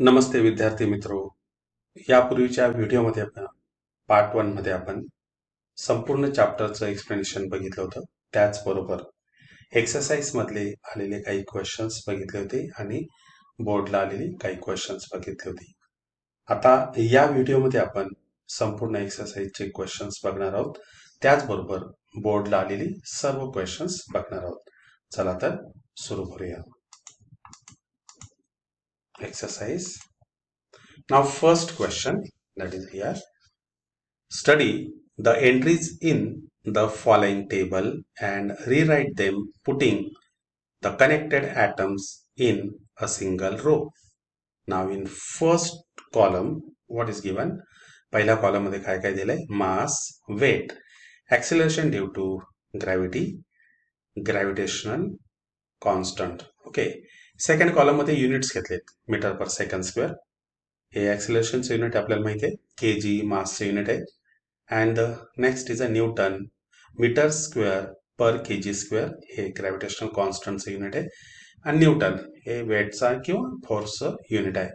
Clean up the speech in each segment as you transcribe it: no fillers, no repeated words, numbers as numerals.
नमस्ते विद्यार्थी मित्रो. यापूर्वीच्या व्हिडिओमध्ये पार्ट 1 मध्ये आपण संपूर्ण चॅप्टरचं एक्सप्लेनेशन बघितलं होतं. त्याचबरोबर एक्सरसाइज मधले आलेले काही क्वेश्चन्स बघितले होते आणि बोर्डला आलेले काही क्वेश्चन्स बघितले होते. आता या व्हिडिओमध्ये आपण संपूर्ण एक्सरसाइजचे क्वेश्चन्स बघणार आहोत. त्याचबरोबर बोर्डला आलेली सर्व क्वेश्चन्स बघणार आहोत. चला तर सुरू करूया. Exercise. Now first question, that is here. Study the entries in the following table and rewrite them putting the connected atoms in a single row. Now in first column what is given? पहिल्या column मध्ये काय काय दिलंय? Mass, weight, acceleration due to gravity, gravitational constant. Okay. Second column मध्ये units घेतलेत, metre per second square. हे ॲक्सिलरेशनचं unit आपल्याला माहिती आहे, केजी मासचं युनिट आहे. And next is a newton, metre square per KG square हे ग्रॅव्हिटेशनल कॉन्स्टंटचं युनिट आहे. आणि न्यूटन हे वेटचा किंवा फोर्सचं युनिट आहे.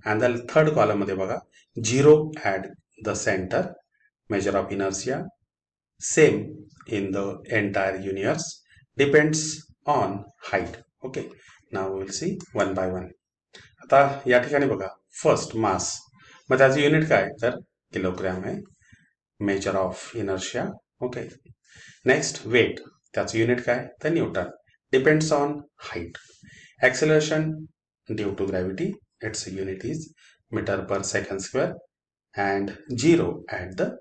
अँड द थर्ड कॉलममध्ये बघा, 0 at the centre, major of inertia, same in the entire universe, depends on height. Okay, now will see one by one. आता या ठिकाणी बघा, फर्स्ट मास, मग त्याचं युनिट काय तर किलोग्रॅम आहे. Measure of inertia. Okay. Next weight, त्याचं unit काय तर newton. Depends on height. Acceleration due to gravity, it's unit is metre per second square. And 0 at the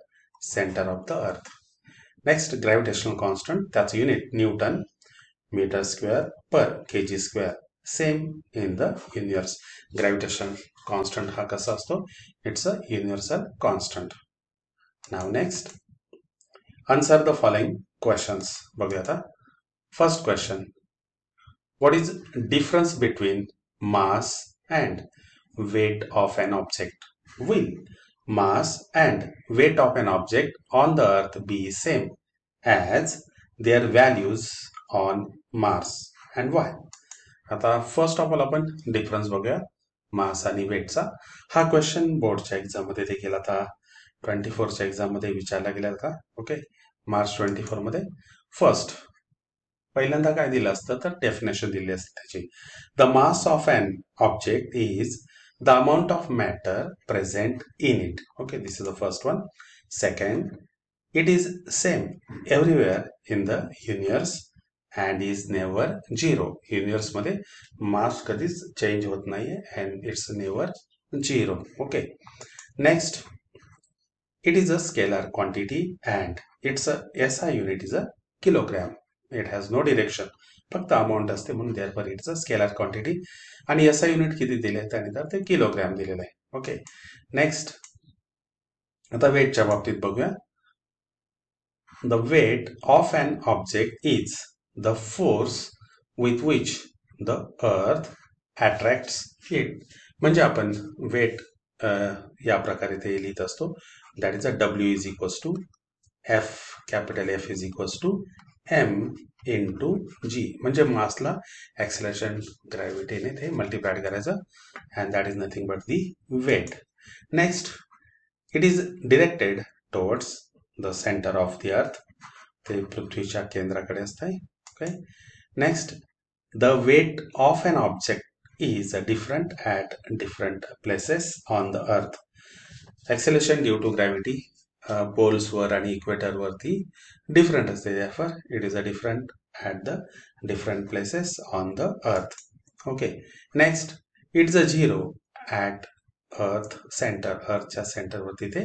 centre of the earth. Next gravitational constant, त्याचं unit newton, metre square per KG square. Same in the universe. Gravitation constant हा कसा असतो? It's a universal constant. Now next, answer the following questions. बघूया आता. First question, what is difference between mass and wait of an object? Will mass and weight of an object on the earth be same as their values on Mars and why? आता first of all आपण difference बघूया मास आणि वेटचा. हा question बोर्डच्या exam मध्ये देखील आता 24च्या exam मध्ये विचारला गेला होता. ओके, मार्च 24 मध्ये. फर्स्ट पहिल्यांदा काय दिलं असतं तर डेफिनेशन दिली असते त्याची. The mass of an object is the amount of matter present in it. Okay, this is the first one. Second, it is same everywhere in the universe and is never zero. Universe मध्ये mass कधीच change होत नाहीये and it's never zero. Okay. Next, it is a scalar quantity and its SI unit is a kilogram. It has no direction. फक्त amount असते म्हणून therefore it's a scalar quantity. आणि SI unit किती दिले त्यानंतर ते किलोग्रॅम दिलेलं आहे. ओके. नेक्स्ट, आता वेटच्या बाबतीत बघूया. The weight of an object is the force with which the earth attracts it. म्हणजे आपण वेट या प्रकारे ते लिहित असतो. That is a W is equals to F, capital F is equals to M into G. म्हणजे मासला acceleration ग्रॅव्हिटीने ते मल्टिप्लाइड करायचं and that is nothing but the weight. Next, it is directed towards the centre of the earth. ते पृथ्वीच्या केंद्राकडे असते. Okay. Next, the weight of an object is different at different places on the earth. Acceleration due to gravity पोल्सवर आणि इक्वेटरवरती different असते. therefore it is a different at the different places on the earth. Okay. Next, it's a 0 at earth centre. अर्थच्या सेंटरवरती ते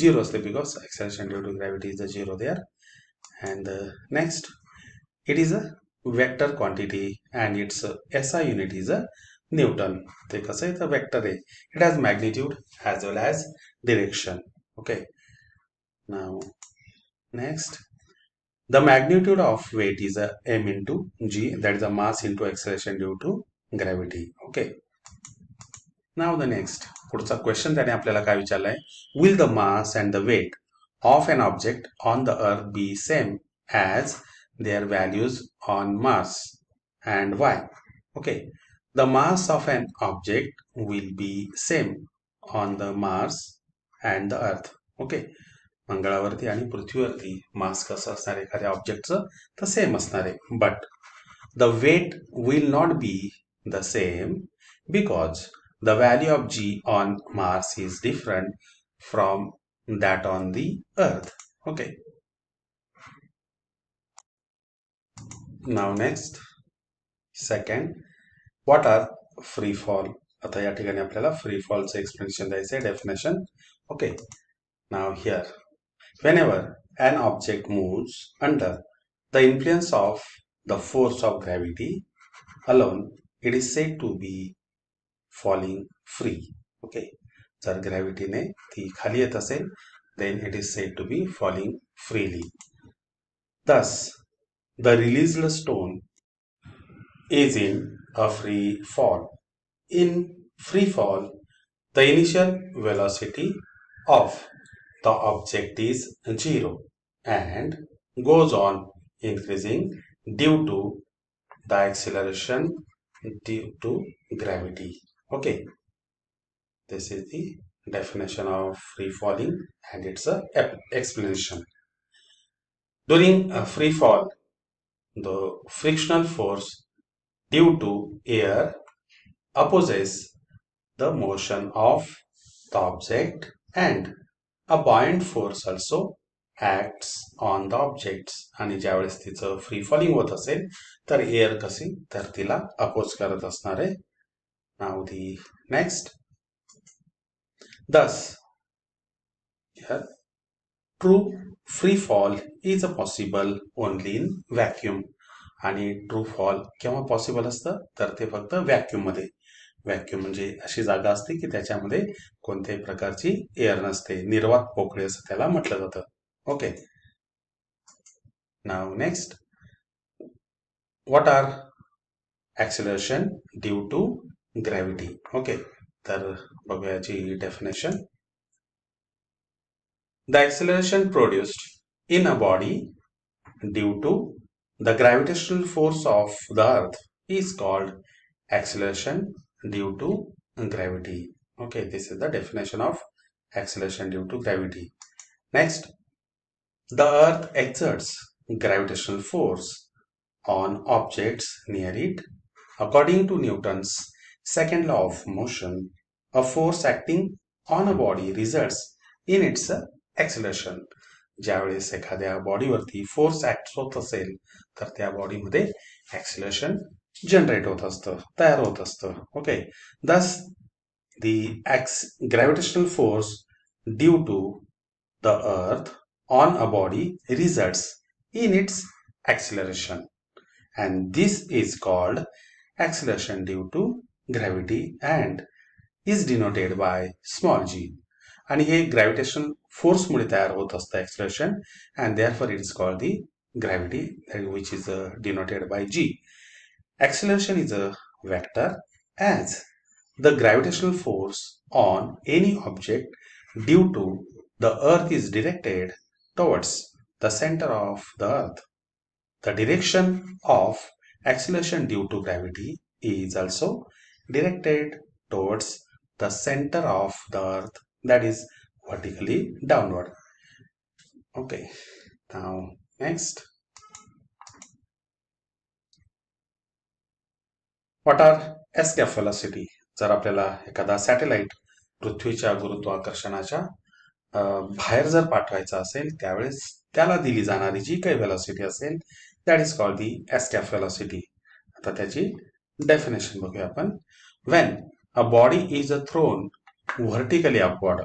0 असते because acceleration due to gravity is a 0 there. And next, it is a vector quantity and it's SI unit is a Newton. ते कसं आहे तर vector आहे. It has magnitude as well as direction. Okay. Now, next, the magnitude of weight is a m into g, that is the mass into acceleration due to gravity. Okay. Now the next, पुढचा question त्याने आपल्याला काय विचारलाय? Will the mass and the weight of an object on the earth be same as their values on Mars and why? Okay. the mass of an object will be same on the Mars and the Earth. Okay, मंगळावरती आणि पृथ्वीवरती मास कसं असणार आहे एखाद्या ऑब्जेक्टचं तर same असणार आहे, but the weight will not be the same because the value of g on Mars is different from that on the Earth. Okay, now next, second, what are free fall? आता या ठिकाणी आपल्याला free फॉलचं explanation द्यायचं आहे, definition. Okay, now here, whenever an object moves under the influence of the force of gravity alone, it is said to be falling free. Okay, जर ग्रॅव्हिटीने ती खाली येत असेल then it is said to be falling freely. Thus, the released stone is in a free fall. In free fall, the initial velocity of the object is 0 and goes on increasing due to the acceleration due to gravity. Okay, this is the definition of free falling and its explanation. During a free fall, the frictional force due to air opposes the motion of the object and a buoyant force also acts on the objects. आणि ज्यावेळेस तिचं free falling होत असेल तर air कशी तर तिला oppose करत असणार आहे. Now the next, thus here true free fall is possible only in vacuum. आणि ट्रू फॉल केव्हा पॉसिबल असतं तर ते फक्त व्हॅक्यूम मध्ये. व्हॅक्यूम म्हणजे अशी जागा असते की त्याच्यामध्ये कोणत्याही प्रकारची एअर नसते, निर्वात पोकळी असं त्याला म्हटलं जातं. Okay, now next, what are acceleration due to gravity. Okay, तर बघूया याची definition. The acceleration produced in a body due to the gravitational force of the earth is called acceleration due to gravity. Okay, this is the definition of acceleration due to gravity. Next, the earth exerts gravitational force on objects near it. According to Newton's second law of motion, a force acting on a body results in its acceleration. ज्यावेळेस एखाद्या बॉडीवरती force act होत असेल तर त्या बॉडीमध्ये acceleration generate होत असतं, तयार होत असतं. Okay, thus the gravitational force due to the earth on a body results in its acceleration and this is called acceleration due to gravity and is denoted by small G. आणि हे gravitation फोर्समुळे तयार होत असतं acceleration, and therefore it is called the gravity, which is denoted by g. Acceleration is a vector as the gravitational force on any object due to the earth is directed towards the center of the earth. The direction of acceleration due to gravity is also directed towards the center of the earth, that is vertically downward. Okay, now next, what are escape velocity? जर आपल्याला एखादा satellite पृथ्वीच्या गुरुत्वाकर्षणाच्या बाहेर जर पाठवायचा असेल त्यावेळेस त्याला दिली जाणारी जी काही व्हेलॉसिटी असेल that is called the escape velocity. आता त्याची डेफिनेशन बघूया आपण. When a body is throne vertically upward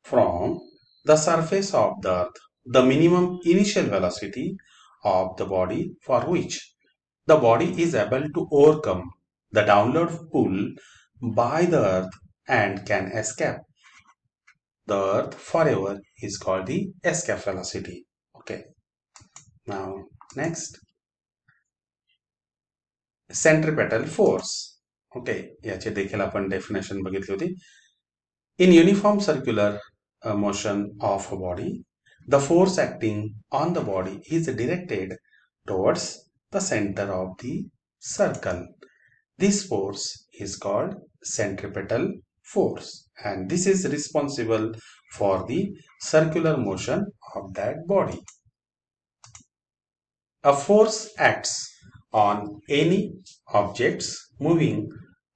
from the surface of the earth, the minimum initial velocity of the body for which the body is able to overcome the downward pull by the earth and can escape the earth forever is called the escape velocity. Okay, now next, centripetal force. Okay, याचे देखील आपण definition बघितली होती. In uniform circular motion of a body, the force acting on the body is directed towards the center of the circle. This force is called centripetal force, and this is responsible for the circular motion of that body. A force acts on any objects moving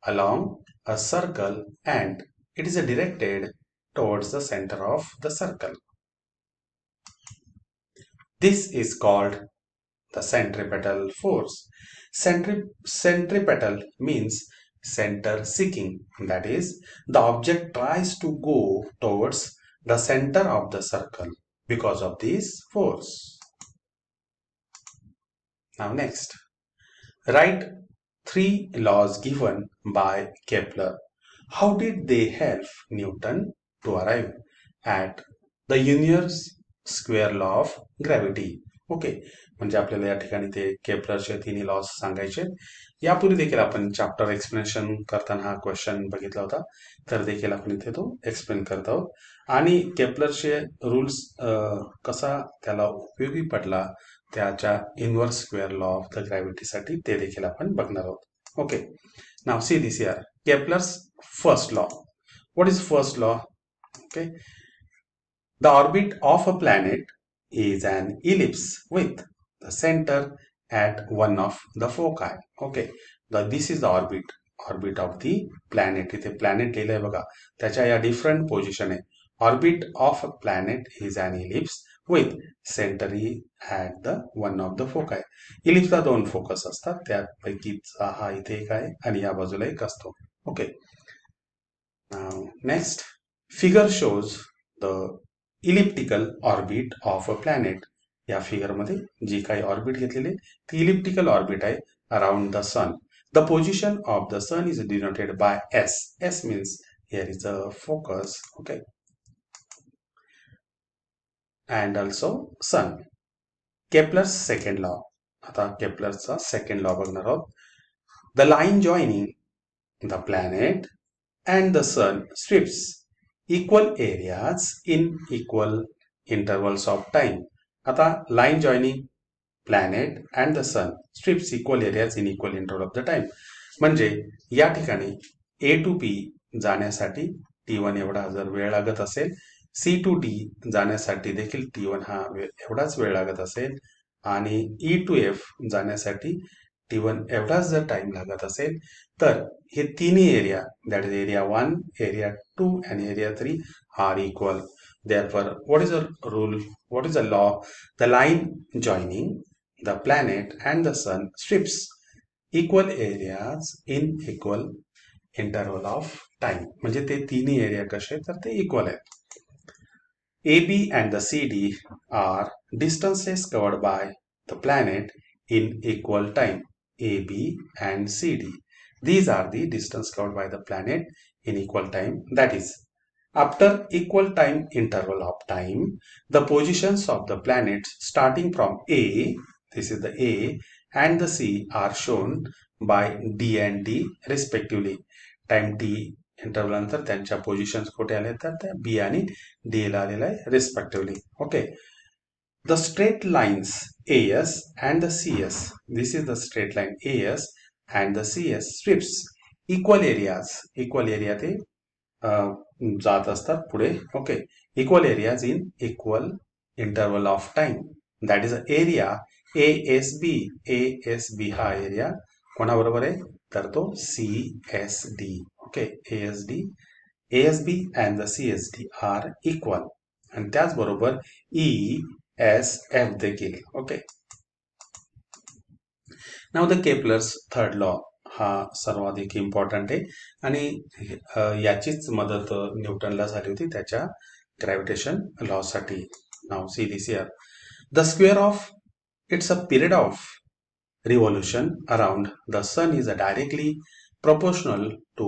along a circle and it is directed towards the center of the circle. This is called the centripetal force. Centripetal means center seeking. That is, the object tries to go towards the center of the circle because of this force. Now next, write 3 laws given by Kepler. How did they help Newton to arrive at the universe square law of gravity? Okay, म्हणजे आपल्याला या ठिकाणी ते केपलरचे 3 laws सांगायचे. यापूर्वी देखील आपण chapter explanation करताना हा क्वेश्चन बघितला होता, तर देखील आपण इथे तो एक्सप्लेन करत आहोत. आणि केपलरचे रूल्स कसा त्याला उपयोगी पडला त्याच्या inverse square law of the ग्रॅव्हिटीसाठी ते देखील आपण बघणार आहोत. Okay, now see this here. Kepler's first law. What is first law? Okay, the orbit of a planet is an ellipse with the center at one of the foci. Okay, this is the orbit of the planet. इथे planet लिहिलंय बघा, त्याच्या या different position आहे. Orbit of a planet is an ellipse with center at the one of the foci. Ellipse ला 2 focus असतात, त्यापैकी हा इथे एक आहे आणि या बाजूला एक असतो. Okay, now next figure shows the elliptical orbit of a planet. या फिगर मध्ये जी काही ऑर्बिट घेतलेली ती इलिप्टिकल ऑर्बिट आहे around the sun. The position of the sun is denoted by S. S means here is a focus. Okay, and also sun. Kepler's second law. आता केपलरचा second law बघणार आहोत. The line joining the planet and the sun strips equal areas in equal intervals of time. आता line joining planet and the sun strips equal areas in equal interval of the time. म्हणजे या ठिकाणी A to B जाण्यासाठी T1 एवढा जर वेळ लागत असेल, C to D जाण्यासाठी देखील T1 हा एवढाच वेळ लागत असेल आणि E to F जाण्यासाठी T1 एवढाच जर टाइम लागत असेल, तर हे तिन्ही area, that is area 1, area 2 and area 3 are equal. Therefore, what is the rule? What is the law? The line joining the planet and the sun strips equal areas in equal interval of time. म्हणजे ते तिन्ही area कसे तर ते equal आहेत. AB and the CD are distances covered by the planet in equal time. AB and CD. These are the distance covered by the planet in equal time. That is, after equal time interval of time, the positions of the planets starting from A, this is the A, and the C are shown by D and D respectively. Time T interval नंतर त्यांच्या positions कुठे आले तर त्या B आणि D ला आलेला आहे respectively. Okay. The straight lines AS and the CS, this is the straight line AS and the CS strips equal areas. Equal area ते जात असतात पुढे. Okay, equal areas in equal interval of time. That is area ASB. ASB हा area कोणाबरोबर आहे तर तो CSD. Okay, ASB and the CSD are equal. आणि त्याचबरोबर ESF देखील. Okay, now the Kepler's third law हा सर्वाधिक इम्पॉर्टंट आहे आणि याचीच मदत न्यूटनला झाली होती त्याच्या ग्रॅव्हिटेशन लॉ साठी. Now see this here. The square of it's a period of revolution around the sun is directly proportional to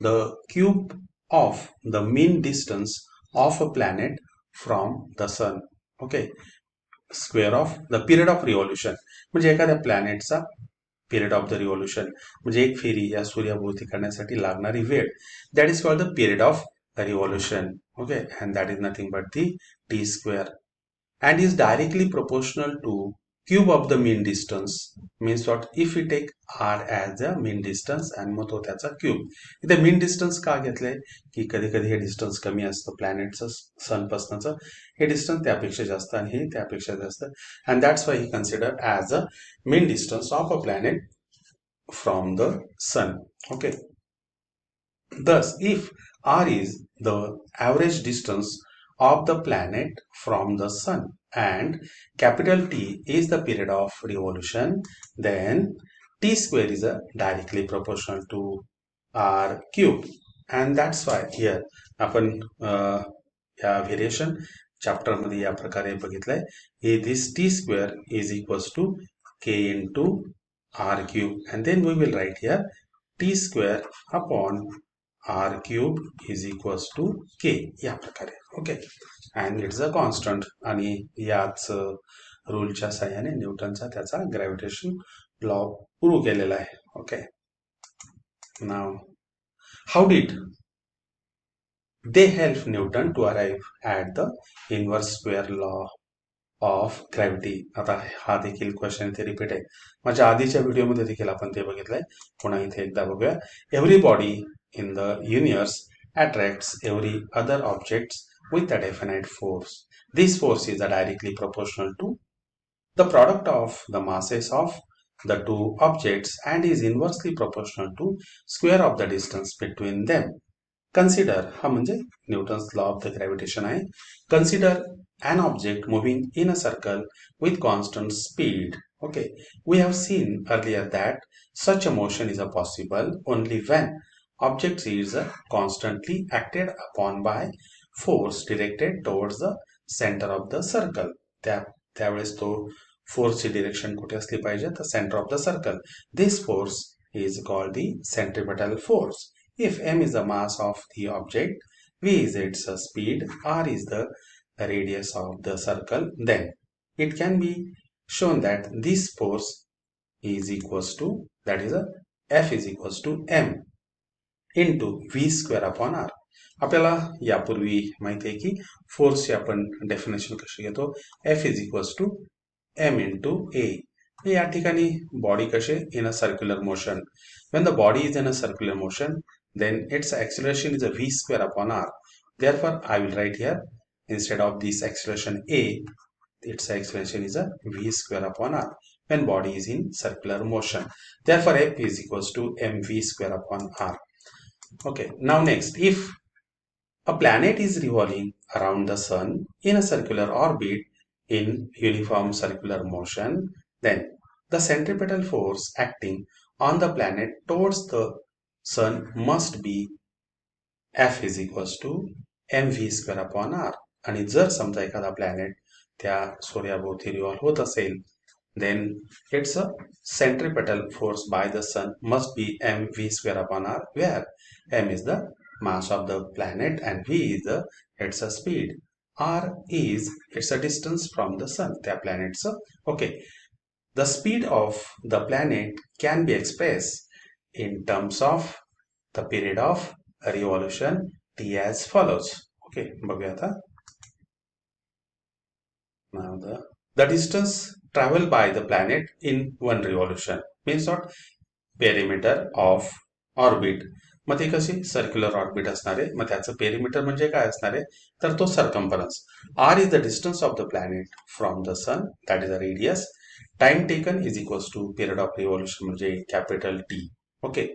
the cube of the mean distance of a planet from the sun. Okay, square of the period of revolution म्हणजे एखाद्या प्लॅनेटचा period of the revolution म्हणजे एक फेरी या सूर्याभोवती करण्यासाठी लागणारी वेळ, that is called the period of revolution. Okay, and that is nothing but the T square and is directly proportional to cube of the mean distance means what? If we take r as the mean distance and मग तो त्याचा cube. इथे mean distance का घेतलंय की कधी कधी हे distance कमी असतं प्लॅनेटचं सन पासनचं, हे डिस्टन्स त्यापेक्षा जास्त आणि हे त्यापेक्षा जास्त, and that's why he considered as a mean distance of a planet from the sun. Okay, thus if r is the average distance of the planet from the sun and capital T is the period of revolution, then T square is directly proportional to R cube. And that's why here आपण या variation chapter मध्ये या प्रकारे बघितलंय. This T square is equals to K into R cube, and then we will write here T square upon R cube is equals to K या प्रकारे. Okay, and it's a constant आणि याच रूलच्या साह्याने न्यूटनचा त्याचा ग्रॅव्हिटेशन लॉ प्रूव्ह केलेला आहे. Okay, now how did they help Newton to arrive at the inverse square law of gravity? आता हा देखील क्वेश्चन इथे रिपीट आहे. माझ्या आधीच्या व्हिडिओमध्ये देखील आपण ते बघितलंय. पुन्हा इथे एकदा बघूया. Every body in the universe attracts every other objects with a definite force. This force is directly proportional to the product of the masses of the two objects and is inversely proportional to square of the distance between them. Consider, हा म्हणजे Newton's law of the gravitation आहे. Consider an object moving in a circle with constant speed. Okay, we have seen earlier that such a motion is possible only when object is constantly acted upon by force directed towards the center of the circle. त्यावेळेस तो फोर्सची direction कुठे असली पाहिजे? तर centre of the circle. This force is called the centripetal force. If m is the mass of the object, v is its speed, r is the radius of the circle, then it can be shown that this force is equals to, that is F is equals to m into v square upon r. आपल्याला यापूर्वी माहिती आहे की फोर्सची आपण definition कशी घेतो? F is equals to m into a. या ठिकाणी बॉडी कसे? In a circular motion. When the body is in a circular motion, then its acceleration is a v square upon r. Therefore, I will write here, instead of this acceleration a, its acceleration is a v square upon r when body is in circular motion. Therefore, F is equals to mv square upon r. Okay, now next, if a planet is revolving around the sun in a circular orbit in uniform circular motion, then the centripetal force acting on the planet towards the sun must be F is equals to mv square upon r. आणि जर समजा एखादा planet त्या सूर्याभोवती revolve होत असेल, then its centripetal force by the sun must be mv square upon r, where m is the mass of the planet and v is its speed. R is its distance from the sun, त्या प्लॅनेटचं. Okay, the speed of the planet can be expressed in terms of the period of revolution t as follows. Okay, बघूया आता. Now the distance traveled by the planet in one revolution means what? Perimeter of orbit. मग ते कशी? Circular orbit असणार आहे. मग त्याचं perimeter म्हणजे काय असणार आहे? तर तो circumference. R is the distance of the planet from the sun, that is the radius. Time taken is equals to period of revolution म्हणजे कॅपिटल T. ओके,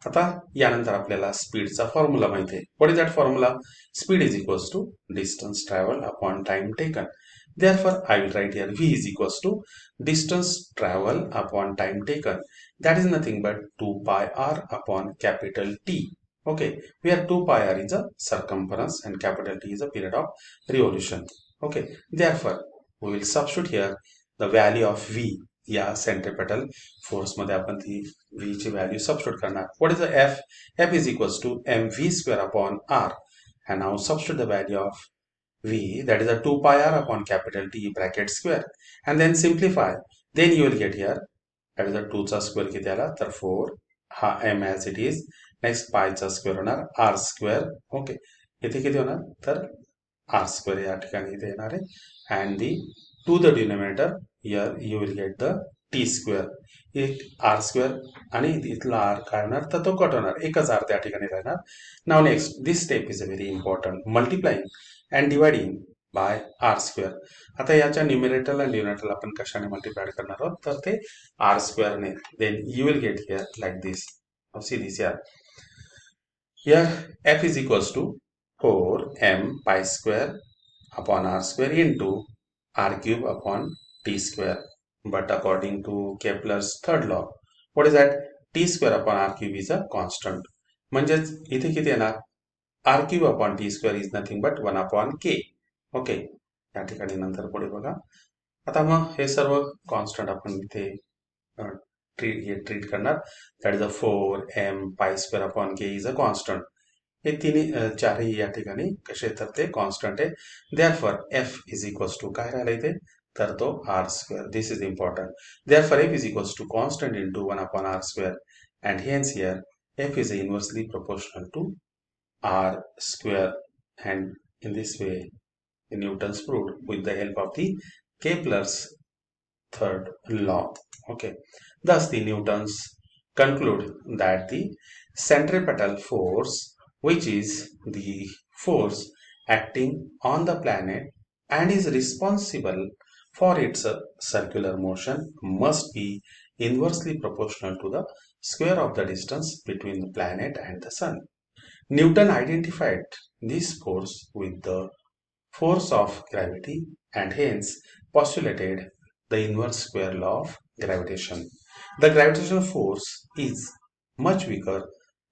आता यानंतर आपल्याला स्पीडचा फॉर्म्युला माहिती आहे. What is that formula? Speed is equals to distance travel upon time taken. Therefore, I will write here v is equals to distance travel upon time taken. That is nothing but 2 pi r upon capital T. Okay, where 2 pi r is a circumference and capital T is a period of revolution. Okay, therefore, we will substitute here the value of v. या centripetal force मध्ये आपण ती v ची value substitute करणार. What is the f? F is equals to mv square upon r. And now substitute the value of v, that is a 2 pi r upon capital T bracket square, and then simplify. Then you will get here, that is a 2 चा square किती आला? तर 4. हा m as it is. Next pi चा square होणार r square. Okay, इथे किती होणार? तर r स्क्वेअर या ठिकाणी इथे येणार आहे. And the two the denominator here you will get the t square. It r square आणि इथला r काय होणार तर तो कट होणार, एकच r त्या ठिकाणी राहणार. Now next this step is a very important, multiplying and dividing by r square. आता याच्या न्यूमरेटरला डिनोमिनेटरला आपण कशाने मल्टिप्लाय करणार आहोत तर ते r स्क्वेअरने. Then you will get here like this. See this here. Here f is equals to 4m pi square upon r square into r cube upon t square. But according to Kepler's third law, what is that? T square upon r cube is a constant. म्हणजेच इथे किती येणार? r cube upon t square is nothing but 1 upon k. Okay, या ठिकाणी नंतर पुढे बघा. आता मग हे सर्व कॉन्स्टंट आपण इथे ट्रीट करणार. That is a 4m pi square upon k is a constant. हे तिन्ही चारही या ठिकाणी कसे तर ते कॉन्स्टंट आहे. Therefore f is equals to काय राहिला इथे तर तो r square. This is important. Therefore f is equals to constant into 1 upon r square and hence here f is inversely proportional to r square, and in this way Newton's proved with the help of the Kepler's third law. Okay, thus the Newtons conclude that the centripetal force, which is the force acting on the planet and is responsible for its circular motion, must be inversely proportional to the square of the distance between the planet and the sun. Newton identified this force with the force of gravity and hence postulated the inverse square law of gravitation. The gravitational force is much weaker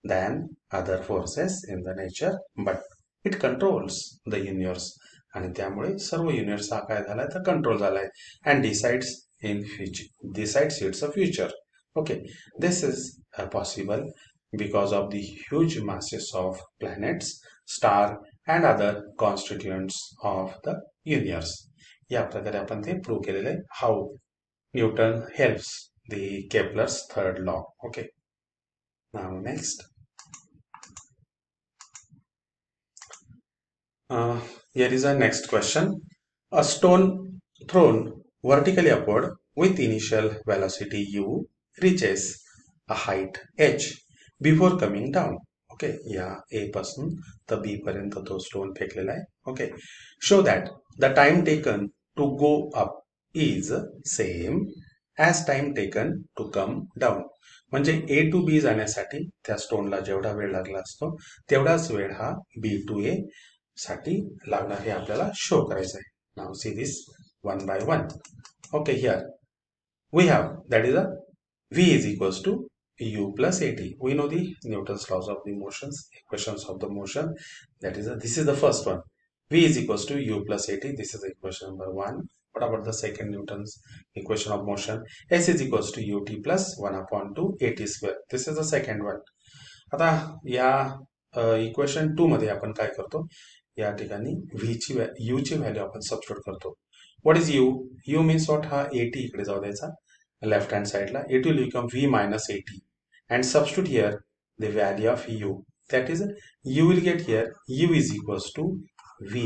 than other forces in the nature, but it controls the universe. आणि त्यामुळे सर्व universe हा काय झालाय तर control झालाय and decides its future. Okay, this is possible because of the huge masses of planets, star and other constituents of the universe. या प्रकारे आपण ते प्रूव्ह केलेले आहे. How Newton helps the Kepler's third law. Okay, now next. Here is our next question. A stone thrown vertically upward with initial velocity u reaches a height h before coming down. Okay, या A पासून तर B पर्यंत तो stone फेकलेला आहे. Okay, show that the time taken to go up is same as time taken to come down. म्हणजे A to B जाण्यासाठी त्या स्टोनला जेवढा वेळ लागला असतो तेवढाच वेळ हा B to A साठी लागणार हे आपल्याला शो करायचं आहे. Now see this one by one. Okay, here we have that is a V is equals to u plus at. We know the Newton's laws of the motions, equations of the motion. That is this is the first one. V is equals to u plus at. This is equation number 1. What about the second Newton's equation of motion? S is equals to ut plus 1 upon 2 at square. This is the second one. आता या equation 2 मध्ये आपण काय करतो, या ठिकाणी u ची value आपण सबस्टिट्यूट करतो. What is u? u means what, हा 80 इकडे जाऊ द्यायचा left hand side la. It will become v minus 80 and substitute here the value of u. That is, you will get here u is equals to v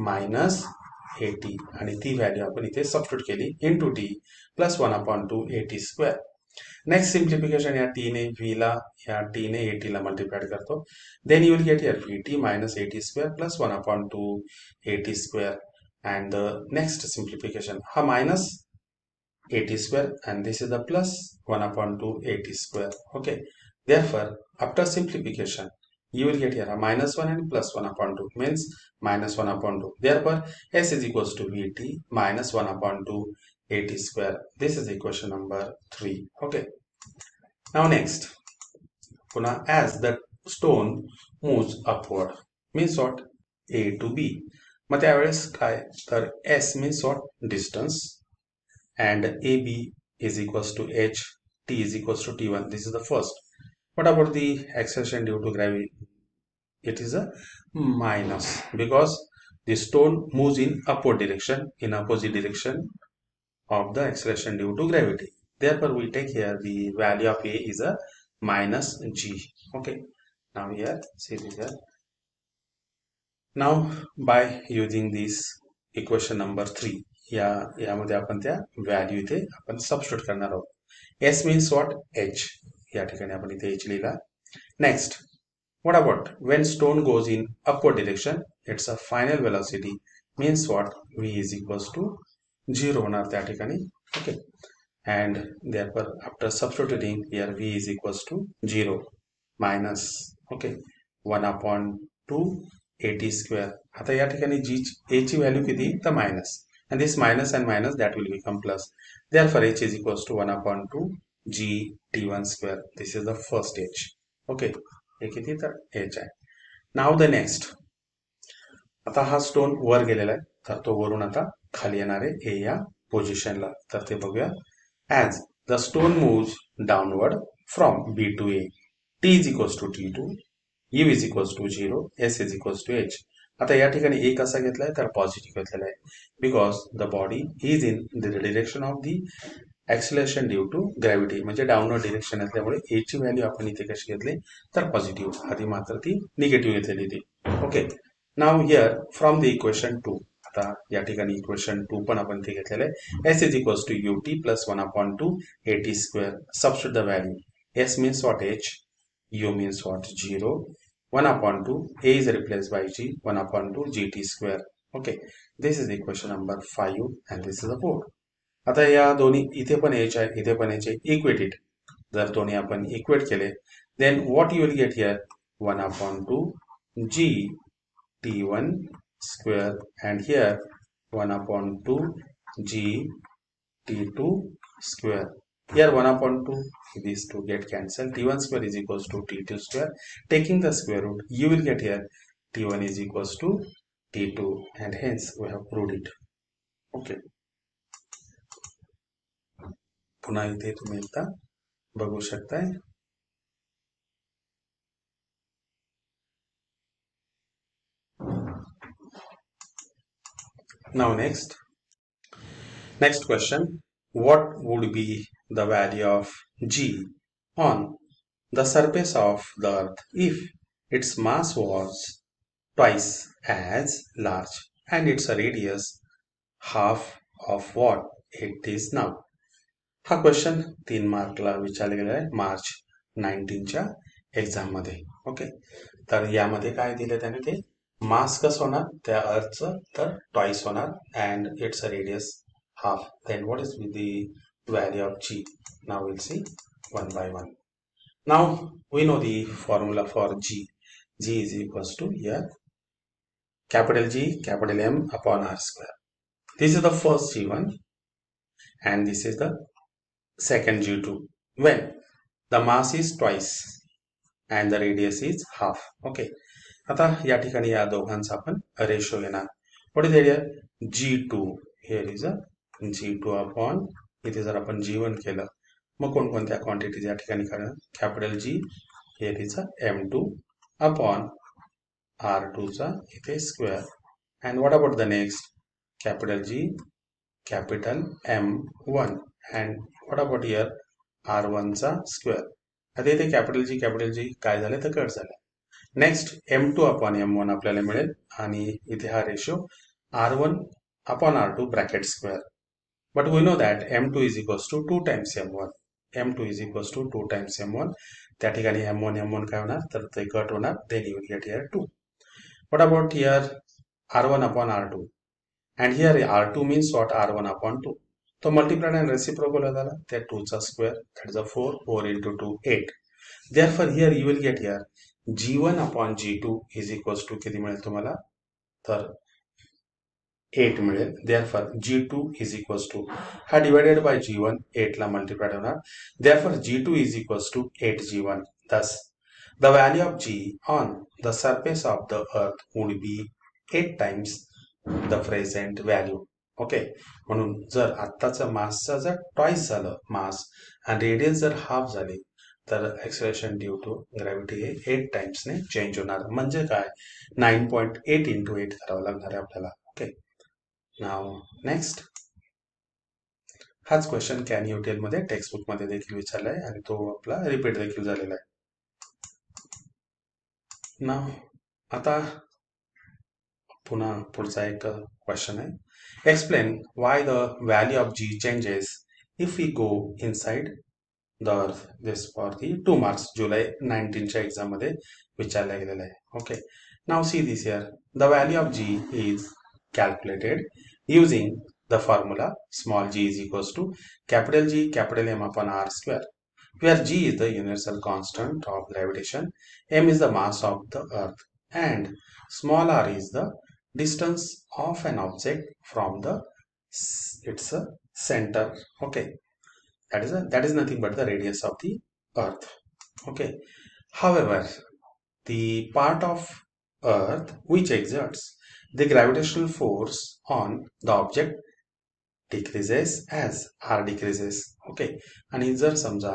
minus 80 आणि ती value आपण इथे substitute केली into t plus 1 upon 2 80 square. Next simplification, या t ने v ला या t ने 80 ला मल्टिप्लाइड करतो. Then you will get here vt minus 80 square plus 1 upon 2 80 square. and the next simplification, हा minus 80 square and this is the plus 1 upon 2 80 square. Okay, therefore after simplification you will get here a minus 1 and plus 1 upon 2 means minus 1 upon 2. Therefore s is equals to vt minus 1 upon 2 80 square. This is equation number 3. Okay, now next, पुन्हा as the stone moves upward means what, a to b. मग त्यावेळेस काय तर s means what, distance, and AB is equals to h, t is equals to t1. This is the first. What about the acceleration due to gravity? It is a minus because the stone moves in upward direction, in opposite direction of the acceleration due to gravity. Therefore, we take here the value of A is a minus g. Okay, now here, see this here. Now, by using this equation number 3, यामध्ये आपण त्या value इथे आपण substitute करणार आहोत. S means what? H. या ठिकाणी आपण इथे एच लिहिला. Next, what about when stone goes in upward direction, its a final velocity means what? V is equals to 0 होणार त्या ठिकाणी. Okay, and therefore after substituting here V is equals to 0 minus, okay, 1 upon 2 AT square. आता या ठिकाणी A ची value किती? तर minus, and this minus and minus that will become plus. Therefore H is equals to 1 upon 2 G T1 square. This is the first H. Okay, हे किती? तर H आहे. नाव the next. आता हा स्टोन वर गेलेला आहे, तर तो वरून आता खाली येणार आहे ए या पोझिशनला. तर ते बघूया. As the stone moves downward from B to A, t is equals to T2, u is equals to 0, s is equals to h. आता या ठिकाणी ए कसा घेतलाय? तर पॉझिटिव्ह घेतलेला आहे, because the body is in the direction of the acceleration due to gravity, म्हणजे downward direction असल्यामुळे ए ची व्हॅल्यू आपण इथे कशी घेतली? तर पॉझिटिव्ह. आधी मात्र ती निगेटिव्ह घेतलेली ती. Okay, now here from the equation 2. आता या ठिकाणी इक्वेशन 2 पण आपण इथे घेतलेलं आहे. S is equals to U T plus 1 अपॉन 2 AT square. Substitute the value. S means what? H. U means what? 0. 1 upon 2, A is replaced by G, 1 upon 2 GT square. Okay, this is equation number 5 and this is the 4. आता या दोन्ही इथे पण H आहे, इथे पण H आहे, equated. जर दोन्ही आपण इक्वेट केले, then what you will get here? 1 upon 2 G T1 square and here 1 upon 2 G T2 square. Here 1 upon 2, these two get cancelled. T1 square is equals to T2 square. Taking the square root, you will get here T1 is equals to T2 and hence we have proved it. Okay. पुन्हा इथे तुम्ही एकदा बघू शकताय. Now next question. What would be the value of G on the surface of the earth if its mass was twice as large and its radius half of what it is now? हा question 3 मार्कला विचारला गेला आहे मार्च 19च्या exam मध्ये. Okay, तर यामध्ये काय दिलं त्याने? ते मास कसं होणार त्या अर्थचं? तर ट्वाइस होणार and its radius half. Then what is the value of G? Now we'll see one by one. Now we know the formula for G. G is equals to here capital G capital M upon R square. This is the first G1 and this is the second G2 when the mass is twice and the radius is half. Okay, आता या ठिकाणी या दोघांचा आपण ratio घेणार. What is here? G2 here is a G2 upon, इथे जर आपण G1 केलं मग कोणकोणत्या क्वांटिटीज या ठिकाणी करणार? Capital G here is a M2 upon R2 चा इथे square. And what about the next? Capital G capital M1 and what about here R1 चा स्क्वेअर. आता इथे कॅपिटल G काय झाले तर कट झाले. नेक्स्ट M2 अपॉन M1 आपल्याला मिळेल आणि इथे हा ratio R1 upon R2 bracket square. But we know that M2 is equals to 2 times M1. M2 is equals to 2 times M1. त्या ठिकाणी M1 काय होणार? तर ते कट होणार. Then you will get here 2. What about here R1 upon R2? And here R2 means what? R1 upon 2. तो multiplied and reciprocal झाला. त्या 2 चा square, that is a 4. 4 into 2, 8. Therefore here you will get here G1 upon G2 is equals to किती मिळेल तुम्हाला? तर 8 मिळेल. Therefore G2 is equals to हा divided by G1 8 ला multiplied होणार. Therefore G2 is equals to 8G1. Thus the value of G on the surface of the earth would be 8 times the present value. Okay, म्हणून जर आत्ताचं मासचं जर twice झालं मास आणि radius जर हाफ झाली तर एक्सेलरेशन ड्यू टू ग्रॅव्हिटी हे 8 टाइम्सने चेंज होणार. म्हणजे काय? 9.8 into 8 करावं लागणार आहे आपल्याला. Okay, now next. हाच क्वेश्चन कॅन यू टेल मध्ये टेक्स्टबुक मध्ये देखील विचारलाय आणि तो आपला रिपीट देखील झालेला आहे. नाव आता पुन्हा पुढचा एक क्वेश्चन आहे. Explain why the value of G changes if we go inside the earth. This for the 2 marks जुलै 19च्या एक्झाम मध्ये विचारला गेलेला आहे. Okay, now see this here. The value of G is calculated using the formula small g is equals to capital G capital M upon r square, where g is the universal constant of gravitation, m is the mass of the earth, and small r is the distance of an object from the its center. Okay, that is nothing but the radius of the earth. Okay, however, the part of earth which exerts the gravitational force on the object decreases as r decreases. Okay, आणि जर समजा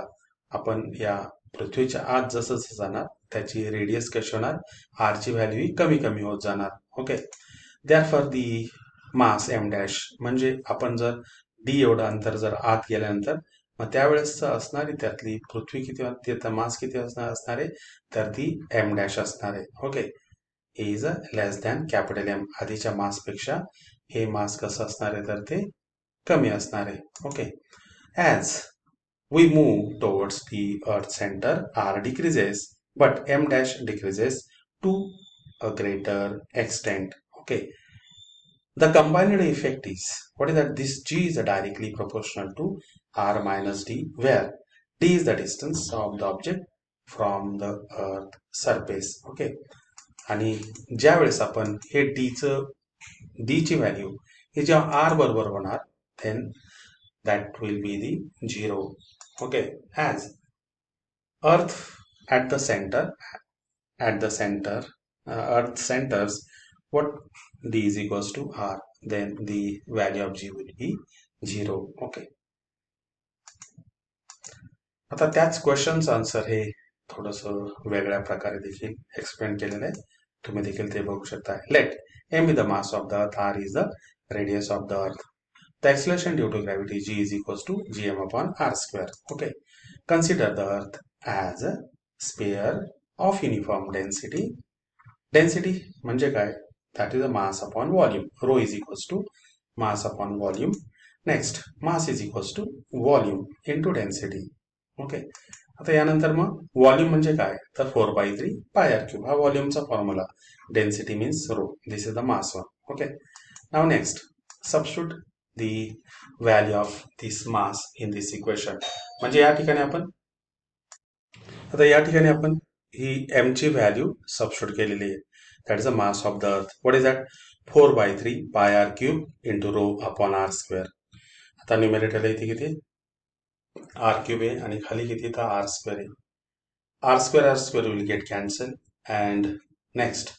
आपण या पृथ्वीच्या आत जसं जाणार त्याची रेडियस कशी होणार, r ची व्हॅल्यू ही कमी कमी होत जाणार. ओके, देअरफॉर दी मास m डॅश, म्हणजे आपण जर d एवढं अंतर जर आत गेल्यानंतर मग त्यावेळेस असणारी त्यातली पृथ्वी किती, त्याचा मास किती असणार आहे, तर ती m डॅश असणार आहे. Okay, is less than capital M. आधीच्या मास पेक्षा हे मास कसं असणार आहे, तर ते कमी असणार आहे. Okay, as we move towards the earth centre r decreases but m dash decreases to a greater extent. Okay, the combined effect is, what is that, this g is directly proportional to r minus d, where d is the distance of the object from the earth surface. Okay, आणि ज्या वेळेस आपण हे d ची value ही जेव्हा r बरोबर होणार, then that will be the 0. Okay, as earth at the center earth centers, what d is equals to r, then the value of g will be 0. Okay, आता त्याच क्वेश्चनचं आन्सर हे थोडंसं वेगळ्या प्रकारे देखील एक्सप्लेन केलेलं आहे. तुम्ही देखील ते बघू शकता. Let m be the mass of the earth, r is the radius of the earth. The acceleration due to gravity g is equals to gm upon r square. Okay, consider the earth as a sphere of uniform density. Density म्हणजे काय, that is a mass upon volume. Rho is equals to mass upon volume. Next, mass is equals to volume into density. Okay, आता यानंतर मग volume म्हणजे काय, तर 4/3 pi R cube हा व्हॉल्यूमचा formula. Density means rho. This is the mass one. Okay, now next substitute the value of this mass in this equation. म्हणजे या ठिकाणी आपण ही m ची व्हॅल्यू सबस्टिट्यूट केलेली आहे. That is a mass of the earth. What is that, 4/3 pi R cube into rho upon are square. आता न्यूमरेटरला इथे किती आर क्यूब आहे आणि खाली किती तर आर स्क्वेअर आहे. Are square will get cancel and next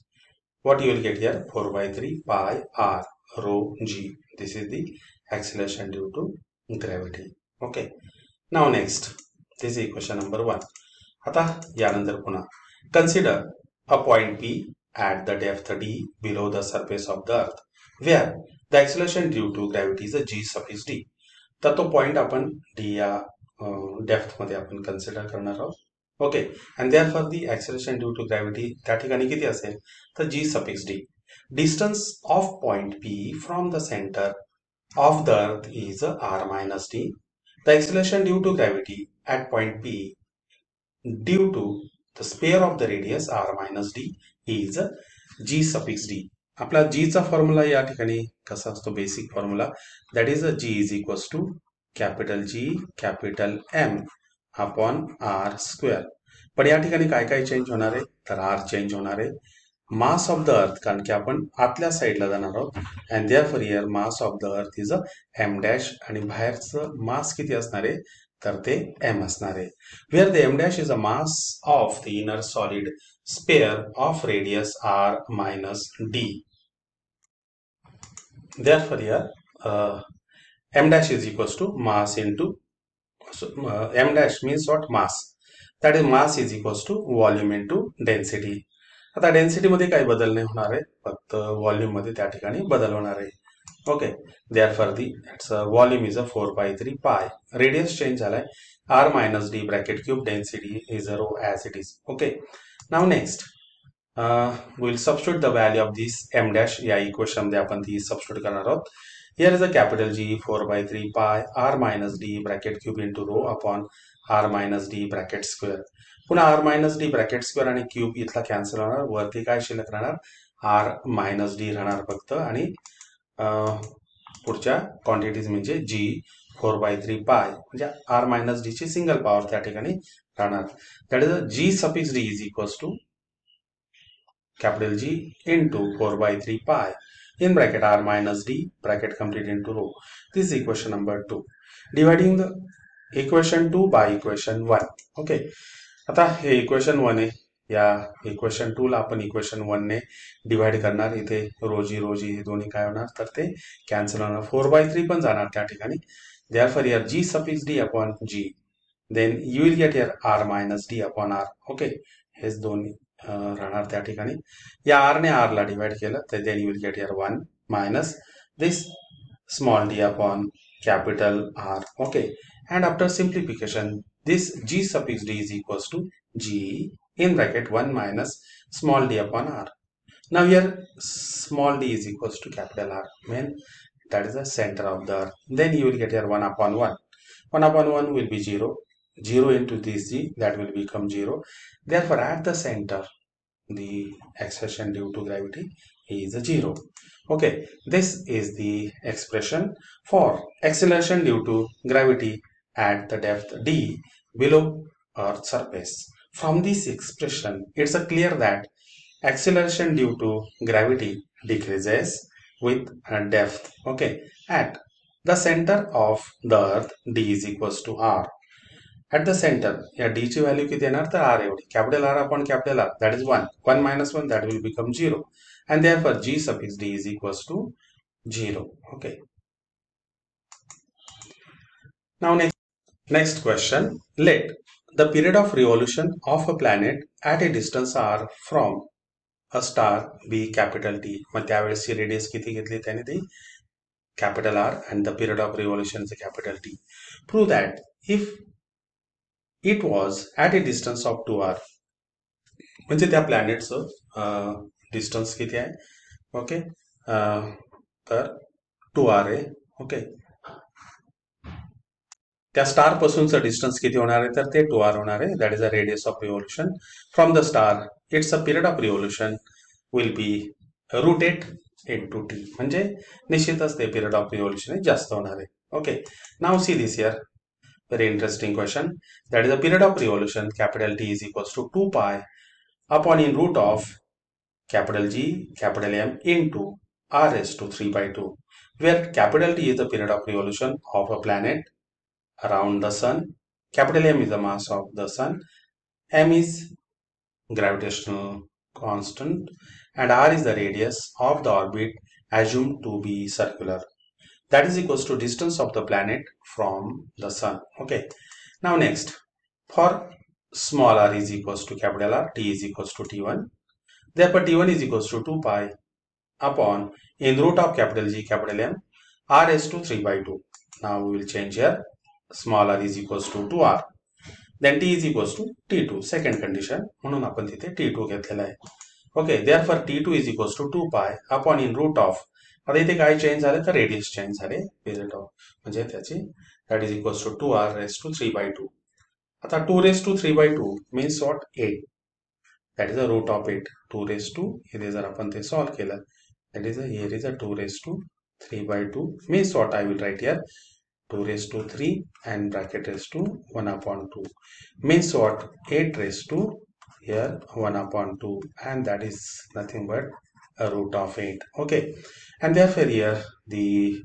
what you will get here, 4/3 pi r rho g. This is the acceleration due to gravity. Okay, now next, this is equation number 1. आता यानंतर पुन्हा consider a point P at the depth d below the surface of the earth, where the acceleration due to gravity is a g suffix d. तर तो point आपण d या depth मध्ये आपण consider करणार आहोत. Okay, and therefore the acceleration due to gravity त्या ठिकाणी किती असेल, तर G suffix D. Distance of point P from the centre of the earth is R minus D. The acceleration due to gravity at point P due to the sphere of the radius are minus D is G suffix D. आपला जीचा formula या ठिकाणी कसा असतो, basic formula, that is G is equals to capital G capital M upon are square. पण या ठिकाणी काय काय चेंज होणार आहे, तर आर चेंज होणार आहे. मास ऑफ द अर्थ, कारण की आपण आतल्या साईडला जाणार आहोत, and therefore here mass of the earth is a m dash, आणि बाहेरचं मास किती असणार आहे, तर ते एम असणार आहे. Where the m dash is a mass of the inner solid sphere of radius are minus d. Therefore here m dash is equals to mass into m dash means what, mass, that is mass is equals to volume into density. आता density मध्ये काही बदल नाही होणार आहे, फक्त volume मध्ये त्या ठिकाणी बदल होणार आहे. Okay, therefore the its volume is a 4/3 pi. Radius change झालाय, R minus D bracket cube, density is a rho as it is. Okay, now next we will substitute the value of this m dash या equation मध्ये आपण ती substitute करणार आहोत. Here is a capital G 4 by 3 pi r minus d bracket cube into rho upon r minus d bracket square. पुन्हा r minus d bracket square आणि cube इथला cancel होणार. वरती काय शिल्लक राहणार? r minus d राहणार फक्त आणि पुढच्या क्वांटिटीज म्हणजे g 4 by 3 pi म्हणजे r minus d ची सिंगल पॉवर त्या ठिकाणी राहणार. That is g suffix d is equals to capital G into 4 by 3 pi in bracket r minus d bracket complete into rho. This is equation number 2. Dividing the equation 2 by equation 1. Okay. आता हे equation 1 आहे. या equation 2 ला आपण equation 1 ने divide करणार. इथे रोजी हे दोन्ही काय होणार तर ते कॅन्सल होणार. 4 by 3 पण जाणार त्या ठिकाणी. Therefore here g suffix d upon g. Then you will get here r minus d upon r. Okay. हेच दोन्ही राहणार त्या ठिकाणी. या r ने r ला डिवाइड केलं तर then you will get here 1 minus this small d upon capital R. Okay. And after simplification, this g suffix d is equals to g in bracket 1 minus small d upon r. Now here small d is equals to capital R. When that is the center of the earth. Then you will get here 1 upon 1. 1 upon 1 will be 0. 0 into this g, that will become 0. Therefore, at the center, the acceleration due to gravity is 0. Okay, this is the expression for acceleration due to gravity at the depth d below Earth's surface. From this expression, it's clear that acceleration due to gravity decreases with depth. Okay, at the center of the Earth, d is equals to r. At the center, या d ची value किती येणार तर r एवढी. Capital R upon capital R, that is 1. 1 minus 1, that will become 0. And therefore, g suffix d is equals to 0. Okay. Now next question. Let the period of revolution of a planet at a distance r from a star be capital T. मग त्यावेळेसची radius किती घेतली त्याने ती capital R and the period of revolution is capital T. Prove that if it was at a distance of 2r, म्हणजे त्या प्लॅनेटचं distance किती आहे. ओके, तर 2r आहे. ओके, त्या स्टार पासूनचं डिस्टन्स किती होणार आहे तर ते 2r होणार आहे. That is a radius of revolution from the star. It's a period of revolution will be rooted into t. म्हणजे निश्चितच ते पिरियड ऑफ रिव्होल्यूशन जास्त होणार आहे. Okay, now see this here. Very interesting question. That is the period of revolution, capital T is equals to 2 pi upon in root of capital G, capital M into r raised to 3 by 2, where capital T is the period of revolution of a planet around the sun, capital M is the mass of the sun, M is gravitational constant, and r is the radius of the orbit assumed to be circular. That is equals to distance of the planet from the sun. Okay, now next, for small r is equals to capital R, t is equals to t1. Therefore t1 is equals to 2 pi upon in root of capital G, capital M, r raised to 3 by 2. Now we will change here. Small r is equals to 2r. Then t is equals to t2. Second condition, म्हणून आपण तिथे t2 घेतलेला आहे. Okay, therefore t2 is equals to 2 pi upon in root of, आता इथे काय change झाले तर रेडियस चेंज झाले पिरियड ऑफ, म्हणजे त्याची that is equals to 2r raised to 3 by 2. आता 2 raised to 3 by 2 means what? 8. That is a root of 8. 2 raised to, इथे जर आपण ते सॉल्व केलं, that is here is a 2 raised to 3 by 2 means what? I will write here 2 raised to 3 and bracket raised to 1 upon 2 means what? 8 raised to here 1 upon 2, and that is nothing but a root of 8. Okay, and therefore here the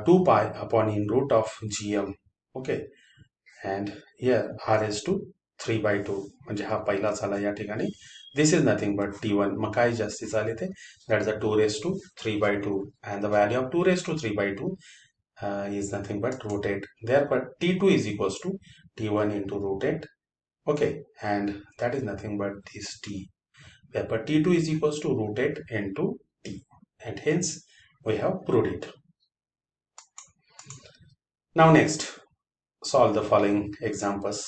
2 pi upon in root of gm. Okay, and here r is to 3 by 2, म्हणजे हा पहिला झाला या ठिकाणी. This is nothing but t1. मग काय जास्ती झाले ते, that is a 2 raised to 3 by 2, and the value of 2 raised to 3 by 2 is nothing but root 8. Therefore t2 is equals to t1 into root 8. Okay, and that is nothing but this t. Therefore t2 is equals to root 8 into t, and hence we have proved it. Now next, solve the following examples.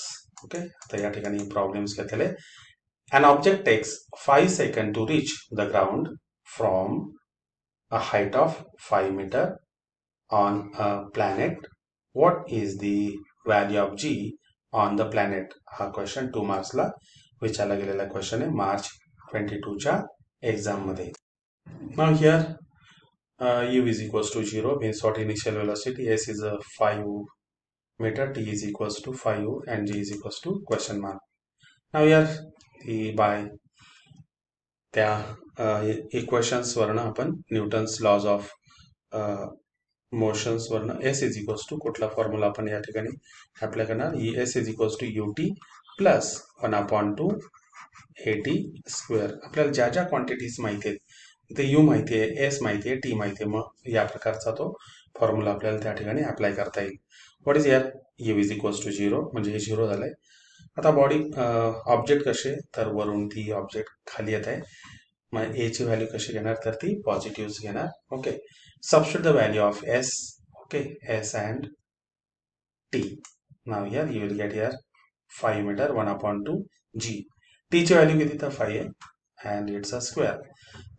Okay, आता या ठिकाणी problems घेतलेले. An object takes 5 seconds to reach the ground from a height of 5 meter on a planet. What is the value of G on the planet? हा question 2 मार्क्सला विचारला गेलेला question आहे मार्च 22 च्या exam मध्ये. Now here u is equals to 0 means what initial velocity, s is a 5 meter, t is equals to 5 and g is equals to question mark. Now here by त्या equations वरनं आपण Newton's laws of motions वरनं S is equals to कुठला formula आपण या ठिकाणी apply करणार, S is equals to U T plus 1/2 AT square. आपल्याला ज्या ज्या क्वांटिटीज माहिती आहेत, इथे यू माहिती आहे, एस माहिती आहे, टी माहिती आहे, मग या प्रकारचा तो फॉर्म्युला आपल्याला त्या ठिकाणी अप्लाय करता येईल. व्हॉट इज यार यू इज इक्वल्स टू 0 म्हणजे हे 0 झालंय. आता बॉडी ऑब्जेक्ट कसे तर वरून ती ऑब्जेक्ट खाली येत आहे, मग ए ची व्हॅल्यू कशी घेणार तर ती पॉझिटिव्ह घेणार. Okay, substitute the value of S. Okay, S and T. Now here you will get here 5 meter 1/2 G. T ची व्हॅल्यू किती तर 5 आहे and it's a square,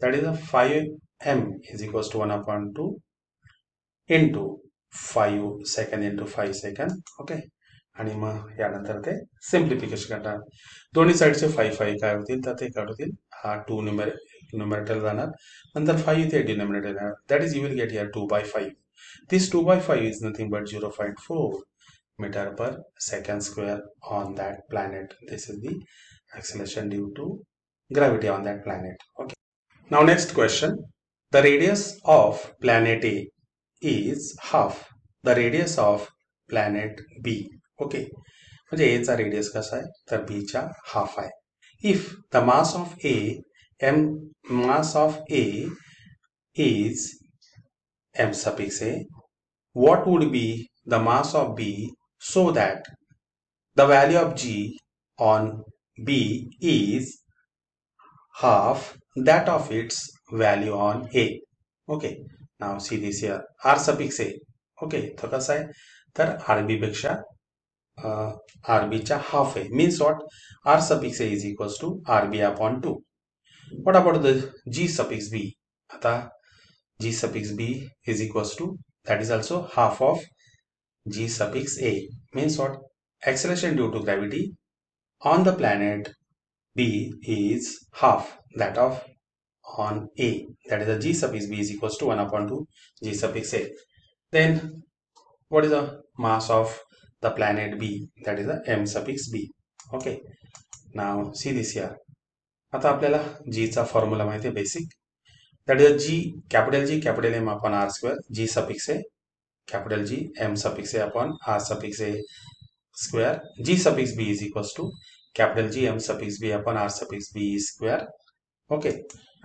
that is a 5m is equals to 1/2 into 5 second into 5 second. Okay, आणि मग यानंतर ते simplification करणार. दोन्ही साईडचे 5 काय होतील तर ते काय होतील, हा 2 न्यूमरेटर जाणार, नंतर 5 इथे डिनोमिनेटर जाणार. That is you will get here 2/5. This 2/5 is nothing but 0.4 meter per second square on that planet. This is the acceleration due to gravity on that planet. Okay. Now next question. The radius of planet A is half the radius of planet B. Okay. म्हणजे A चा radius कसा आहे तर B च्या half आहे. If the mass of A is m suffix A, what would be the mass of B so that the value of G on B is half that of its value on A. Okay, now see this here R suffix A. Okay, तो कसा आहे तर RB पेक्षा RB च्या half आहे, means what R suffix A is equals to RB upon 2. What about the G suffix B? आता G suffix B is equals to, that is also half of G suffix A, means what acceleration due to gravity on the planet B is half that of on A, that is the G suffix B is equals to 1/2 G suffix A. Then what is the mass of the planet B, that is the m suffix B. Okay, now see this here. आता आपल्याला G चा formula माहिती आहे basic, that is G capital M upon R square, G suffix A capital G M suffix A upon R suffix A square. G suffix B is equals to capital G M suffix B upon R suffix B square. Okay,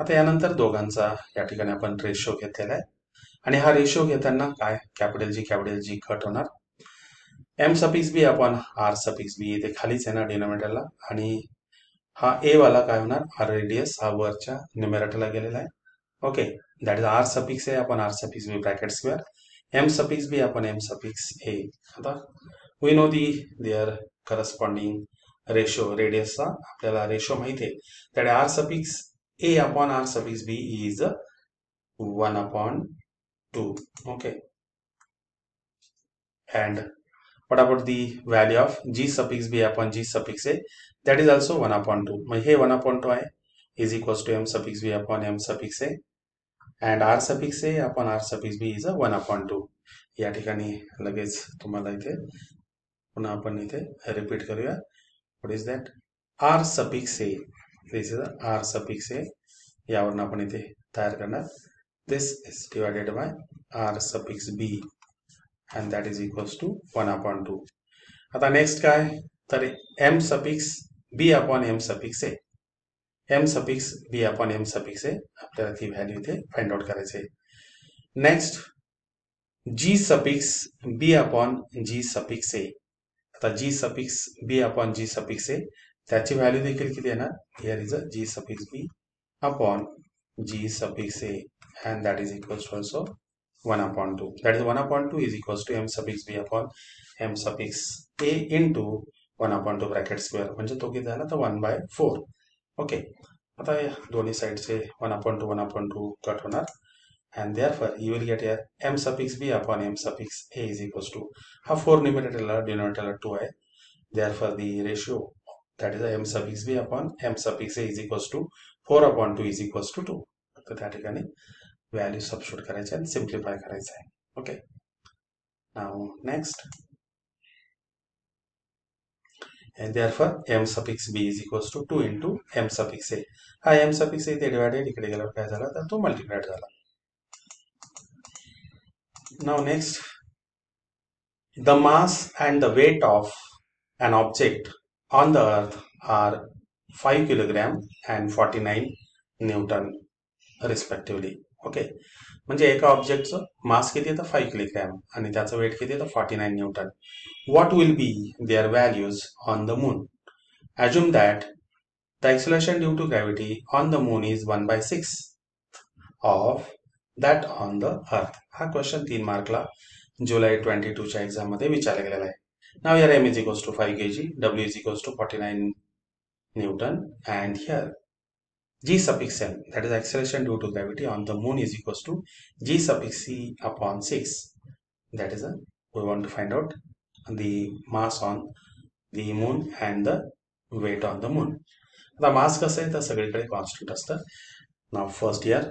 आता यानंतर दोघांचा या ठिकाणी आपण ratio घेतलेला आहे आणि हा रेशो घेताना काय कॅपिटल जी कट होणार, M suffix B upon R suffix B इथे खालीच आहे ना डिनोमिनेटरला, आणि हा ए वाला काय होणार हा रेडियस हा वरच्या न्यूमरेटरला गेलेला आहे. Okay, that is R suffix A upon R suffix B bracket square M suffix B upon M suffix A. आता we know their corresponding ratio, radius चा आपल्याला रेशो माहिती आहे, that R suffix A upon R suffix B is 1/2. Okay, and what about the value of G suffix B upon G suffix A, that is also 1/2. मग हे 1/2 आहे is equals to M suffix B upon M suffix A and R suffix A upon R suffix B is 1/2. या ठिकाणी लगेच तुम्हाला इथे पुन्हा आपण इथे repeat करूया. What is that R suffix A, this is R suffix A, यावरून आपण इथे तयार करणार, this is divided by R suffix B and that is equals to 1/2. आता नेक्स्ट काय तर M suffix B upon M suffix A, M suffix B upon M suffix A आपल्याला ती व्हॅल्यू इथे फाइंड आउट करायची आहे. Next G suffix B upon G suffix A, आता G suffix B upon G suffix A त्याची value देखील किती येणार, here is a G suffix B upon G suffix A and that is equals to also 1/2. That is 1/2 is equals to M suffix B upon M suffix A into 1/2 bracket square, म्हणजे तो किती झाला तर 1/4. Okay, आता दोन्ही साईडचे 1/2 cut होणार. And therefore you will get here m suffix b upon m suffix a is equals to, हा 4 numerator denominator 2 आहे. Therefore the ratio, that is m suffix b upon m suffix a is equals to 4/2 is equals to 2. तर त्या ठिकाणी value substitute करायचे आणि simplify करायचं आहे. Okay, now next, and therefore m suffix b is equals to 2 into m suffix a. हा m suffix a इथे divided, इकडे गेल्यावर काय झाला तर तो मल्टिप्लाइड झाला. Now next, the mass and the weight of an object on the earth are 5 kilogram and 49 Newton respectively. Okay, म्हणजे एका ऑब्जेक्टचं मास किती आहे तर 5 किलोग्रॅम आणि त्याचं वेट किती आहे तर 49 newton. What will be there values on the moon? Assume that the acceleration due to gravity on the moon is 1/6 of that on the earth. हा क्वेश्चन 3 मार्कला जुलै 22च्या एक्झाम मध्ये विचारला गेलेला आहे. Now here m is equals to 5 kg, w is equals to 49 Newton, and here g suffix m, that is acceleration due to gravity on the moon, is equals to g suffix c upon 6. That is we want to find out the mass on the moon and the weight on the moon. आता मास कसं आहे तर सगळीकडे constant असतं. Now first here,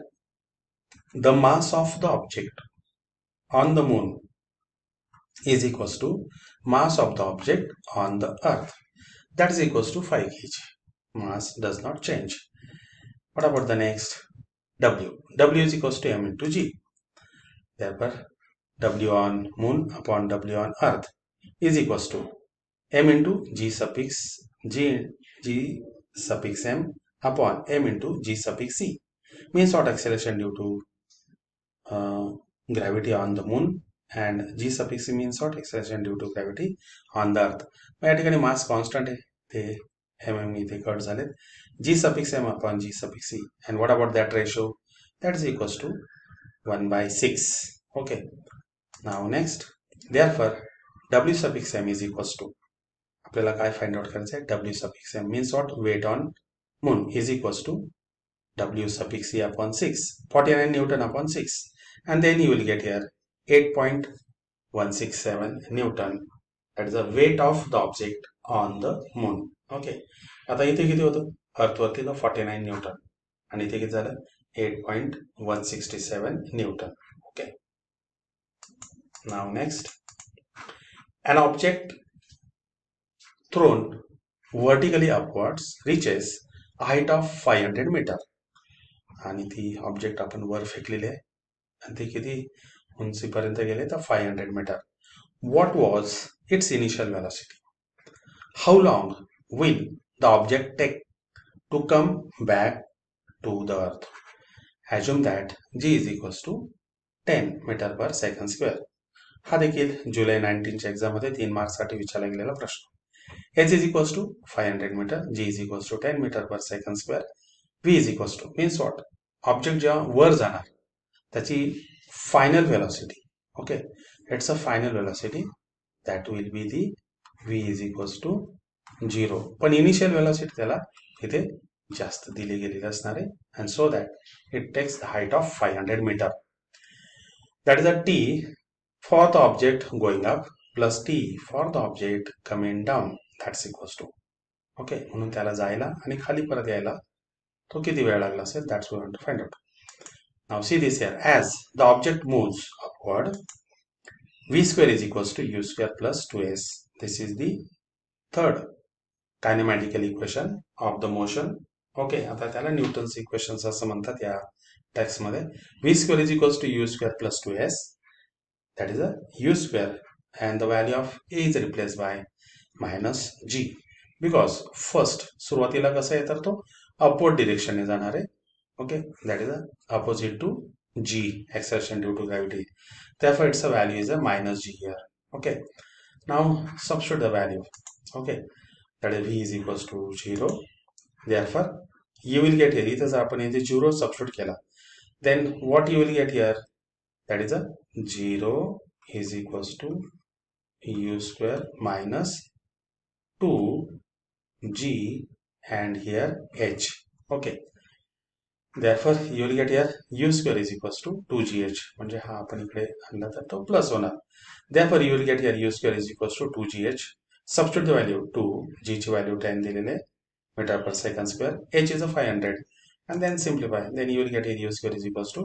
the mass of the object on the moon is equals to mass of the object on the earth, that is equals to 5 kg. Mass does not change. What about the next? W. W is equals to m into g. Therefore, W on moon upon W on earth is equals to m into g suffix m upon m into g suffix c. Means what? Acceleration due to gravity on the moon, and g suffix c means what? Acceleration due to gravity on the earth. या ठिकाणी मास constant आहे, ते mm इथे cut झालेत. g suffix m upon g suffix c, and what about that ratio? That is equals to 1/6. Okay, now next, therefore w suffix m is equals to, आपल्याला काय find out करायचं आहे? w suffix m means what? Weight on moon is equals to w suffix c upon 6, 49 Newton upon 6, and then you will get here 8.167 Newton. That is the weight of the object on the moon. Okay, आता इथे किती होतं? अर्थवरती 49 Newton आणि इथे किती झालं? 8.167 Newton. Okay, now next, an object thrown vertically upwards reaches a height of 500 meter. आणि ती ऑब्जेक्ट आपण वर फेकलेली आहे आणि ते किती उंचीपर्यंत गेले तर 500 metre. What was its initial velocity? How long will the object take to come back to the earth? Assume that g is equals to 10 meter per second square. हा देखील जुलै 19च्या एक्झाम मध्ये 3 मार्क्ससाठी विचारला गेलेला प्रश्न. h is equals to 500 meter, g is equals to 10 meter per second square, v is equals to means what? Object जेव्हा वर जाणार त्याची final velocity. Okay, it's a final velocity, that will be the v is equals to 0. पण initial velocity त्याला इथे जास्त दिली गेलेली असणार आहे, and so that it takes the height of 500 meter. That is a t for the object going up plus t for the object coming down, that's equals to. Okay, म्हणून त्याला जायला आणि खाली परत यायला तो किती वेळ लागला असेल, that's we want to find out. Now see this here, as the object moves upward, v square is equals to u square plus 2s. This is the third kinematical equation of the motion. Okay, आता त्याला Newton's equations असं म्हणतात या text मध्ये. v square is equals to u square plus 2s, that is a u square, and the value of a is replaced by minus g, because first सुरुवातीला कसं आहे तर तो अपवर्ड डिरेक्शनने जाणार आहे. Okay, that is opposite to g, acceleration due to gravity. Therefore its value is a minus g here. Okay, now substitute the value. Okay, that is v is equals to 0. Therefore you will get here, इथे जर आपण इथे 0 substitute केला, then what you will get here, that is a 0 is equals to u square minus 2g and here h. Okay, therefore you will get here u square is equals to 2gh. म्हणजे हा आपण इकडे आणला तर तो plus होणार. Therefore you will get here u square is equals to 2gh. Substitute the value 2, g ची value 10 दिलेले meter per second square, h is a 500, and then simplify. Then you will get here u square is equals to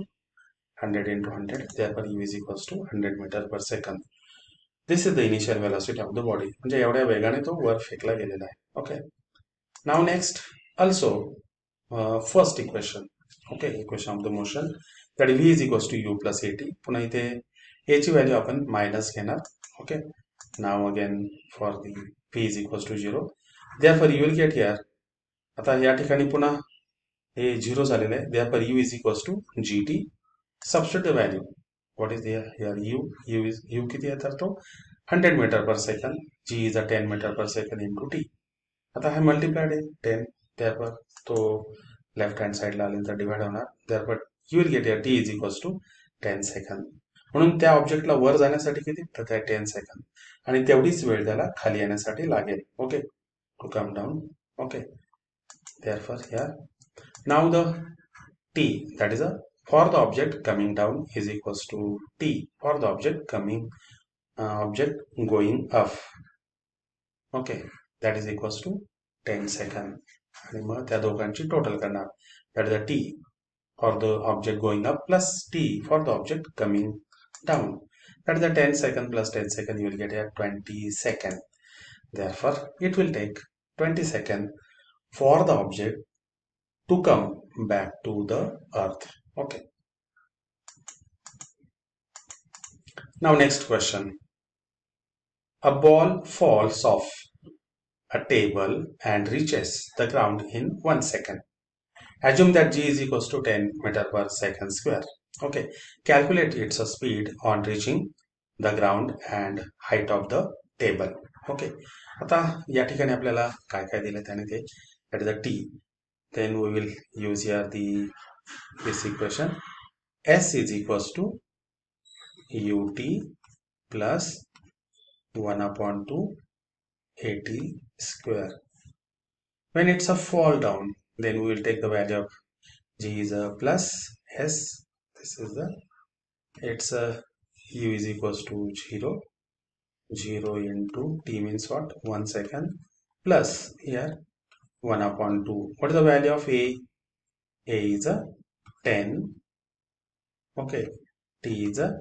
100 into 100. Therefore u is equals to 100 meter per second. This is the initial velocity of the body. म्हणजे एवढ्या वेगाने तो वर फेकला गेलेला आहे. Okay. Now next, also first equation. Okay, equation of the motion, that v is equals to u plus at. पुन्हा इथे a ची व्हॅल्यू आपण मायनस घेणार. Okay, now again for the p is equals to 0. Therefore you will get here, आता या ठिकाणी पुन्हा हे 0 झालेलं आहे. Therefore u is equals to gt. Substitute the value. What is there here? u किती आहे तर तो 100 meter per second. g is a 10 meter per second into t. आता हा मल्टिप्लाइड आहे 10. Therefore तो लेफ्ट हँड साईडला आले तर डिवाइड होणार. Therefore you will get here t is equals to 10 second. म्हणून त्या ऑब्जेक्टला वर जाण्यासाठी किती तर त्या 10 सेकंद आणि तेवढीच वेळ त्याला खाली येण्यासाठी लागेल. Okay, to come down. Okay, therefore here now the t, that is a for the object coming down is equals to t for the object coming object going up. Okay, that is equals to 10 second. आणि मग त्या दोघांची total करणार. That is the t for the object going up plus t for the object coming down. That is the 10 second plus 10 second, you will get here 20 second. Therefore it will take 20 second for the object to come back to the earth. Okay, now next question. A ball falls off a table and reaches the ground in 1 second. Assume that g is equals to 10 meter per second square. Okay, calculate its speed on reaching the ground and height of the table. Okay, आता या ठिकाणी आपल्याला काय काय दिले त्याने ते, that is the t. Then we will use here this equation. S is equals to ut plus 1 upon 2 at square. When it's a fall down, then we will take the value of g is a plus s. This is the, it's a u is equals to 0 into t means what, 1 second, plus here 1 upon 2. What is the value of a? A is a 10. Okay, t is a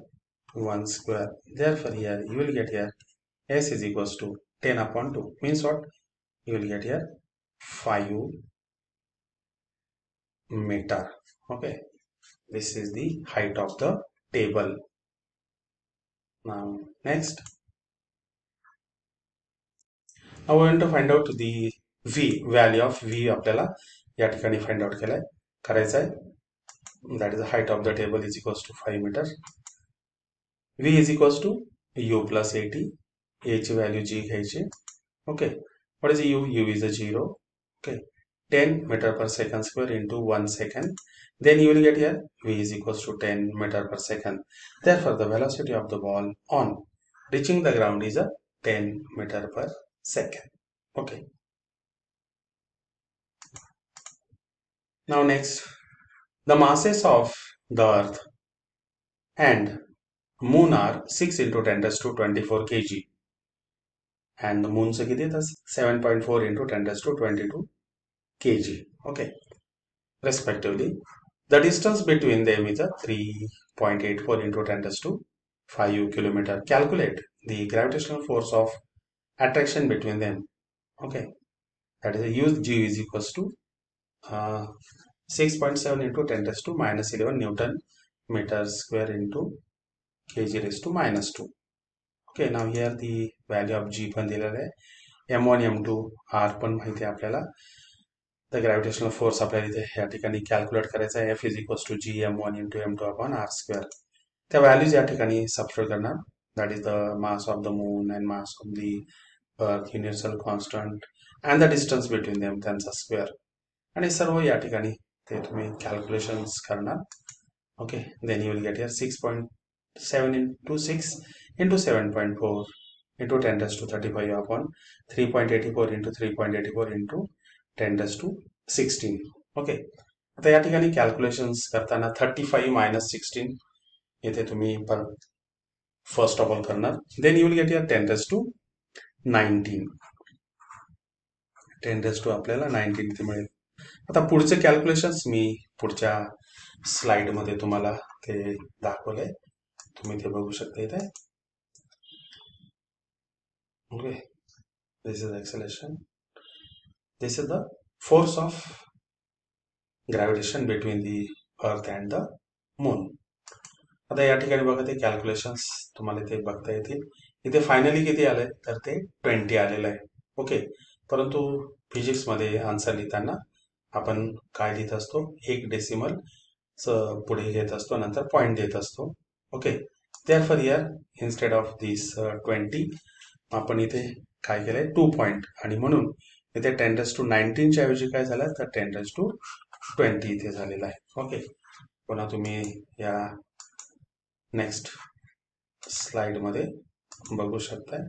1 square. Therefore here you will get here s is equals to 10 upon 2 means what, you will get here 5 meter. Okay, this is the height of the table. Now next, now we want to find out the v, value of v आपल्याला या ठिकाणी find out करायचं आहे. That is the height of the table is equals to 5 meter. v is equals to u plus at. a ची value g घ्यायची. Okay, what is u? u is a 0. Okay, 10 meter per second square into 1 second. Then you will get here v is equals to 10 meter per second. Therefore the velocity of the ball on reaching the ground is a 10 meter per second. Okay, now next, the masses of the earth and moon are 6 into 10 raised to 24 kg. And the moon चे किती येतात 7.4 into 10 raised to 22 kg. Okay, respectively. The distance between them is a 3.84 into 10 raised to 5 kilometer. Calculate the gravitational force of attraction between them. Okay, that is, use g is equals to 6.7 into 10 raised to minus 11 Newton meter square into kg raised to minus 2. Okay, now here the value of g पण दिलेला आहे. m1 m2 r पण माहिती आहे आपल्याला. The gravitational force आपल्याला इथे या ठिकाणी कॅल्क्युलेट करायचा आहे. f is equals to g m1 into m2 upon r square. त्या व्हॅल्यूज या ठिकाणी सबस्टिट्यूट करणार. That is the mass of the moon and mass of the earth, universal constant and the distance between them, त्यांचा square. आणि सर्व या ठिकाणी ते तुम्ही कॅल्क्युलेशन्स करणार. Okay, then you will get here 6.7 into 6 into 7.4 into 10 raised to 35 upon 3.84 into 3.84 into 10⁻16. Okay. आता या ठिकाणी कॅल्क्युलेशन्स करताना 35 - 16 इथे तुम्ही फर्स्ट ऑफ ऑल करणार. Then you will get your 10⁻19. 10 आपल्याला 19 इथे मिळेल. आता पुढचे कॅल्क्युलेशन्स मी पुढच्या स्लाइडमध्ये तुम्हाला ते दाखवले, तुम्ही ते बघू शकता इथे. Okay, this is acceleration, this is the force of gravitation between the earth and the moon. आता या ठिकाणी बघा ते कॅल्क्युलेशन्स तुम्हाला इथे बघता येतील. इथे फायनली किती आले तर ते 20 आलेलं आहे. ओके, परंतु फिजिक्समध्ये आन्सर लिहिताना आपण काय लिहित असतो, एक डेसिमल पुढे घेत असतो, नंतर पॉईंट देत असतो. Okay, therefore here instead of this 20 आपण इथे काय केलंय 2 पॉईंट, आणि म्हणून इथे 10⁻19 च्या ऐवजी काय झालं तर 10⁻20 इथे झालेला आहे. ओके, पुन्हा तुम्ही या नेक्स्ट स्लाइड मध्ये बघू शकताय.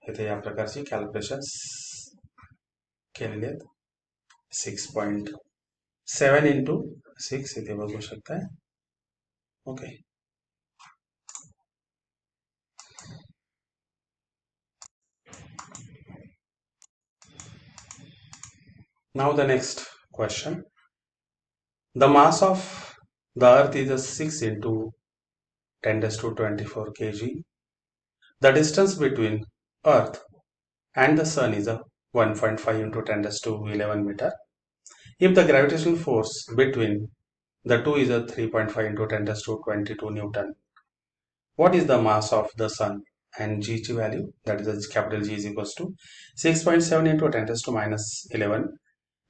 इथे या प्रकारची कॅल्क्युलेशन्स केलेले आहेत. 6.7 × 6 इथे बघू शकताय. Okay, now the next question. The mass of the earth is 6 × 10⁻24 kg. The distance between earth and the sun is 1.5 × 10⁻11 meter. If the gravitational force between the two is 3.5 × 10⁻22 Newton, what is the mass of the sun? And G value, that is capital G, is equals to 6.7 × 10⁻11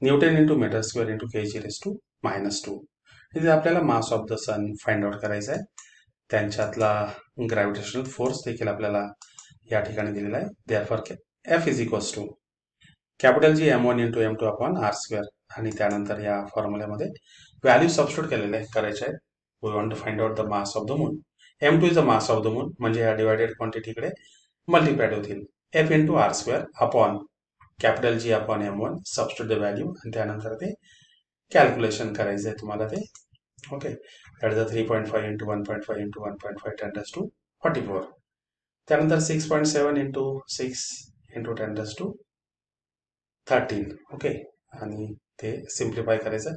Newton into meter square into kg raised to -2. इथे आपल्याला mass of the sun find out करायचा आहे. त्यांच्यातला gravitational force देखील आपल्याला या ठिकाणी दिलेला आहे. Therefore F is equals to capital G m1 × m2 upon r², आणि त्यानंतर या फॉर्म्युल्यामध्ये व्हॅल्यू सबस्टिट्यूट केलेले करायचे आहेत. We want to find out the mass of the moon. m2 is the mass of the moon, म्हणजे या डिवायडेड क्वांटिटीकडे multiplied होतील. F × r² upon capital G upon m1, substitute the value, आणि त्यानंतर ते कॅल्क्युलेशन करायचं आहे तुम्हाला ते. Okay, that is 3.5 × 1.5 × 1.5 10⁻44. त्यानंतर 6.7 × 6 × 10⁻13. ओके, आणि ते सिम्प्लिफाय करायचं.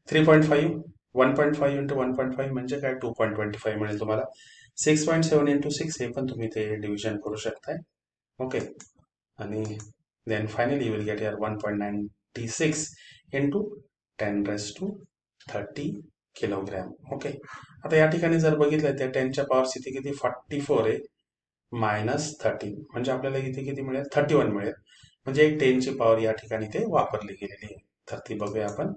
3.5 1.5 × 1.5 म्हणजे काय 2.25 मिळेल तुम्हाला. 6.7 × 6 हे पण तुम्ही ते डिव्हिजन करू शकताय. ओके, आणि then finally you will get your 1.96 × 10⁻30 kilogram. Okay, आता या ठिकाणी जर बघितलं तर 10च्या पॉवर इथे किती 44 आहे, -13 म्हणजे आपल्याला इथे किती मिळेल 31 मिळेल. म्हणजे एक 10ची पॉवर या ठिकाणी ते वापरली गेलेली आहे. तर ती बघूया आपण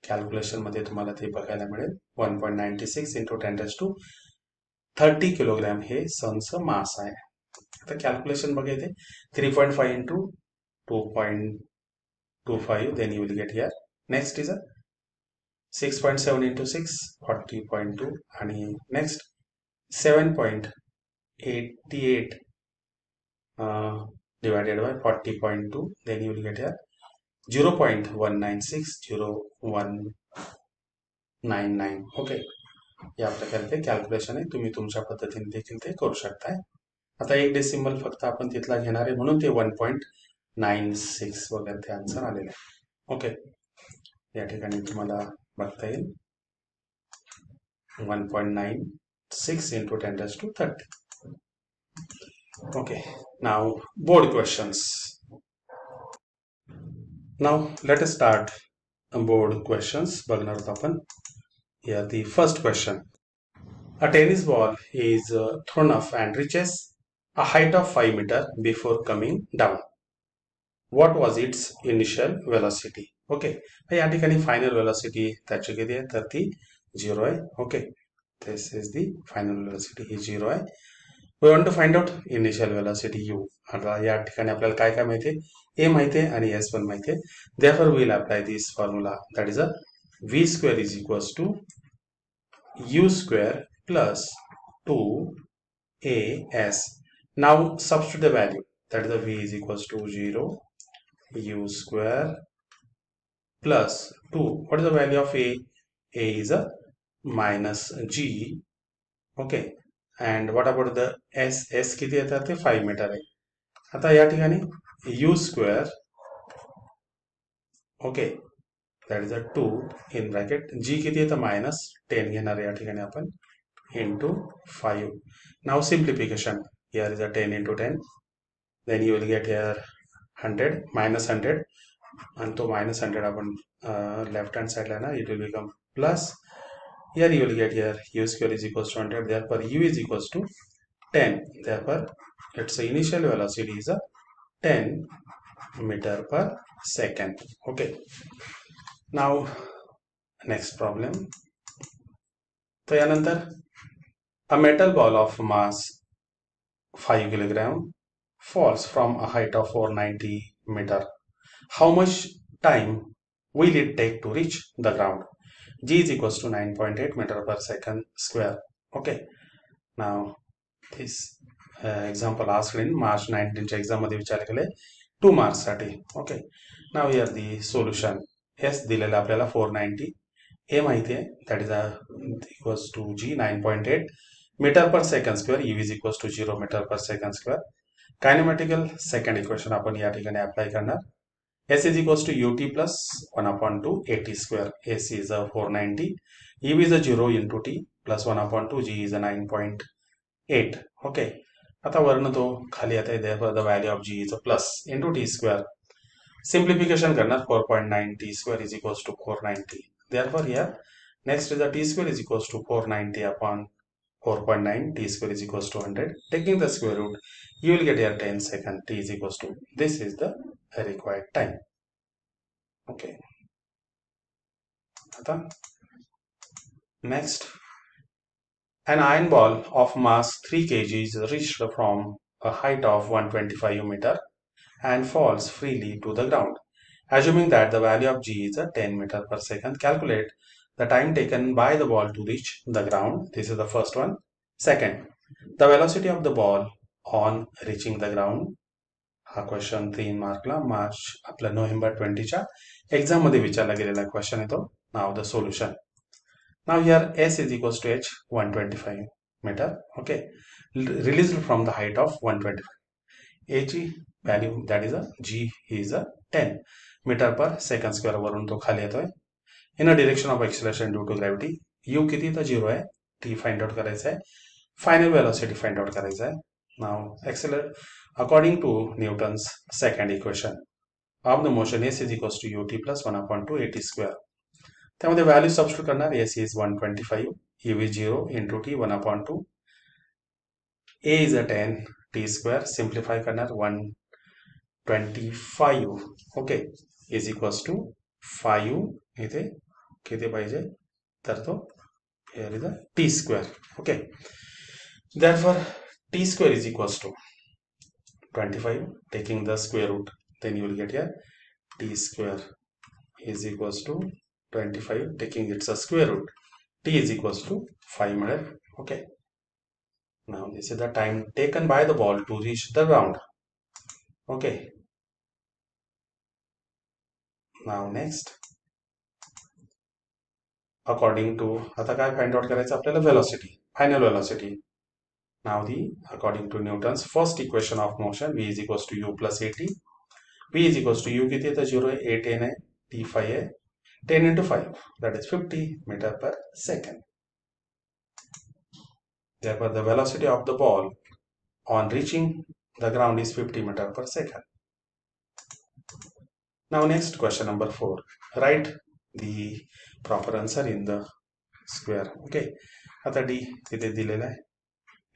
कॅल्क्युलेशन मध्ये, तुम्हाला ते बघायला मिळेल. 1.96 × 10⁻30 किलोग्रॅम हे सनचं मास आहे. आता कॅल्क्युलेशन बघा इथे 3.5 × 2.25, then you will get here. Next is 6.7 × 6 40.2, आणि next 7.88 divided by 40.2, then you will get here 0.196 0199. Okay, या प्रकारे ते कॅल्क्युलेशन आहे. तुम्ही तुमच्या पद्धतीने देखील ते करू शकताय. आता एक डेसिमल फक्त आपण तिथला घेणार आहे, म्हणून ते 1.96 वगैरे ते आन्सर आलेलं आहे. ओके, या ठिकाणी तुम्हाला बघता येईल 1.96 × 10⁻30. Okay, now board questions. Now let us start board questions. बघणार आहोत आपण. Here the first question. A tennis ball is thrown up and reaches a height of 5 meter before coming down. What was its initial velocity? Okay, या ठिकाणी final velocity त्याची किती आहे तर ती 0 आहे. Okay, this is the final velocity, ही 0 आहे. We want to find out initial velocity u. आता या ठिकाणी आपल्याला काय काय माहिती आहे, a माहिती आहे आणि s पण माहिती आहे. Therefore we will apply this formula, that is v² is equals to u² plus 2as. Now substitute the value, that is v is equals to 0, u square plus 2. What is the value of a? A is a minus g. Okay. And what about the s? S किती येतात ते 5 metre आहे. आता या ठिकाणी u square, okay, that is a 2 in bracket, g किती येतं minus 10 घेणार आहे या ठिकाणी आपण, into 5. Now simplification, here is a 10 into 10, then you will get here 100 minus 100, and to minus 100 upon left hand side line, it will become plus. Here you will get here u square is equals to 100, therefore u is equals to 10, therefore its initial velocity is a 10 meter per second. Okay, now next problem. So यानंतर a metal ball of mass 5 kilogram falls from a height of 490 meter. How much time will it take to reach the ground? G is equals to 9.8 meter per second square. Okay, now this example asked in March 19th exam मध्ये विचारले गेले 2 marks साठी. Okay, now here the solution. S दिलेला आपल्याला 490, A माहिती आहे, that is equals to G 9.8 meter per second square, U is equals to 0 meter per second square. Kinematical second equation आपण या ठिकाणी अप्लाय करणार. S is equals to ut plus 1 upon 2 at square. S is a 490, U is a 0 into t plus 1 upon 2, G is a 9.8. Okay, आता वर्ण तो खाली आता है, therefore the value of G is a plus into t square. Simplification करणार, 4.9 t square is equals to 490. Therefore here next is the t square is equals to 490 upon 4.9, t square is equals to 100. Taking the square root, you will get here 10 second, t is equals to, this is the required time. Okay. Next, an iron ball of mass 3 kg is reached from a height of 125 meter and falls freely to the ground. Assuming that the value of g is a 10 meter per second, calculate the time taken by the ball to reach the ground. This is the first one. Second, the velocity of the ball on reaching the ground. हा question 3 मार्कला मार्च आपल्या November 20च्या exam मध्ये विचारला गेलेला question येतो. नाव the solution. Now here S is equals to H 125 meter. Okay, released from the height of 125. A ची value that is a G is a 10 meter per second square वरून तो खाली येतोय. In a direction of acceleration due to gravity. U किती तर 0 आहे, T find out करायचं आहे. फायनल वेलोसिटी फाइंड आउट करायचं आहे. नाव according to Newton's second equation of the motion, S is equals to ut plus 1 upon 2 at square. त्यामध्ये value substitute करणार. S is 125, U is 0 into T 1 upon 2, A is a 10, T square simplify करणार 125. Okay, is equals to 5 इथे किती पाहिजे तर तो here is a T square. Okay, therefore T square is equals to 25, taking the square root, then you will get here T square is equals to 25, taking its a square root, T is equals to 5 minutes. Okay, now this is the time taken by the ball to reach the ground. Okay, now next, according to आता काय find out करायचं आपल्याला, velocity, final velocity. Now according to Newton's first equation of motion, V is equals to U plus AT. V is equals to U किती आहे तर 0 आहे, A 10 आहे, T 5 आहे, 10 into 5 that is 50 meter per second. Therefore the velocity of the ball on reaching the ground is 50 meter per second. Now next, question number 4. Write the proper answer in the square. Okay, आता D इथे दिलेला आहे,